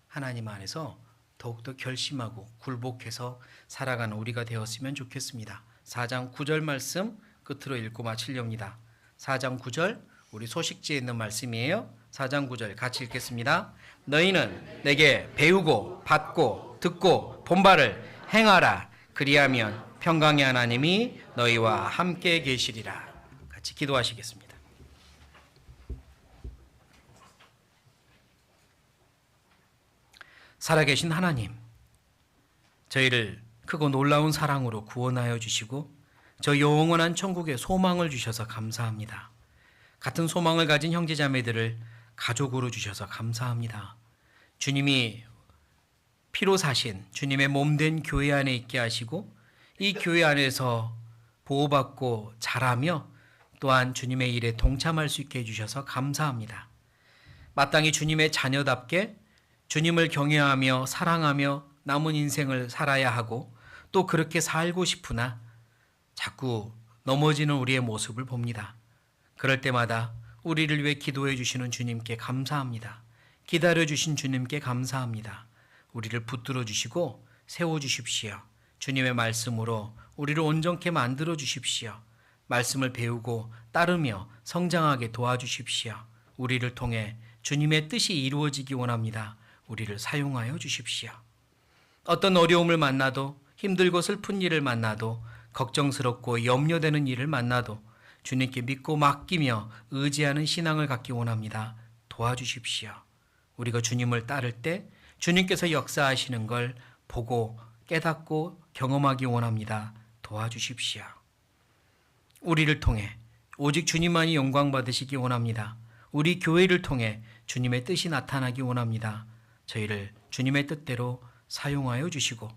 하나님 안에서 더욱더 결심하고 굴복해서 살아가는 우리가 되었으면 좋겠습니다. 4장 9절 말씀 끝으로 읽고 마치렵니다. 4장 9절 우리 소식지에 있는 말씀이에요. 4장 9절 같이 읽겠습니다. 너희는 내게 배우고 받고 듣고 본 바를 행하라. 그리하면 평강의 하나님이 너희와 함께 계시리라. 같이 기도하시겠습니다. 살아계신 하나님, 저희를 크고 놀라운 사랑으로 구원하여 주시고 저 영원한 천국에 소망을 주셔서 감사합니다. 같은 소망을 가진 형제자매들을 가족으로 주셔서 감사합니다. 주님이 피로 사신 주님의 몸된 교회 안에 있게 하시고 이 교회 안에서 보호받고 자라며 또한 주님의 일에 동참할 수 있게 해주셔서 감사합니다. 마땅히 주님의 자녀답게 주님을 경외하며 사랑하며 남은 인생을 살아야 하고 또 그렇게 살고 싶으나 자꾸 넘어지는 우리의 모습을 봅니다. 그럴 때마다 우리를 위해 기도해 주시는 주님께 감사합니다. 기다려 주신 주님께 감사합니다. 우리를 붙들어 주시고 세워 주십시오. 주님의 말씀으로 우리를 온전케 만들어 주십시오. 말씀을 배우고 따르며 성장하게 도와주십시오. 우리를 통해 주님의 뜻이 이루어지기 원합니다. 우리를 사용하여 주십시오. 어떤 어려움을 만나도 힘들고 슬픈 일을 만나도 걱정스럽고 염려되는 일을 만나도 주님께 믿고 맡기며 의지하는 신앙을 갖기 원합니다. 도와주십시오. 우리가 주님을 따를 때 주님께서 역사하시는 걸 보고 깨닫고 경험하기 원합니다. 도와주십시오. 우리를 통해 오직 주님만이 영광 받으시기 원합니다. 우리 교회를 통해 주님의 뜻이 나타나기 원합니다. 저희를 주님의 뜻대로 사용하여 주시고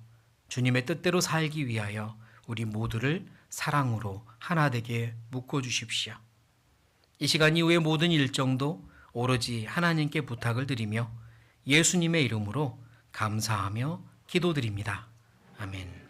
주님의 뜻대로 살기 위하여 우리 모두를 사랑으로 하나 되게 묶어 주십시오. 이 시간 이후의 모든 일정도 오로지 하나님께 부탁을 드리며 예수님의 이름으로 감사하며 기도드립니다. 아멘.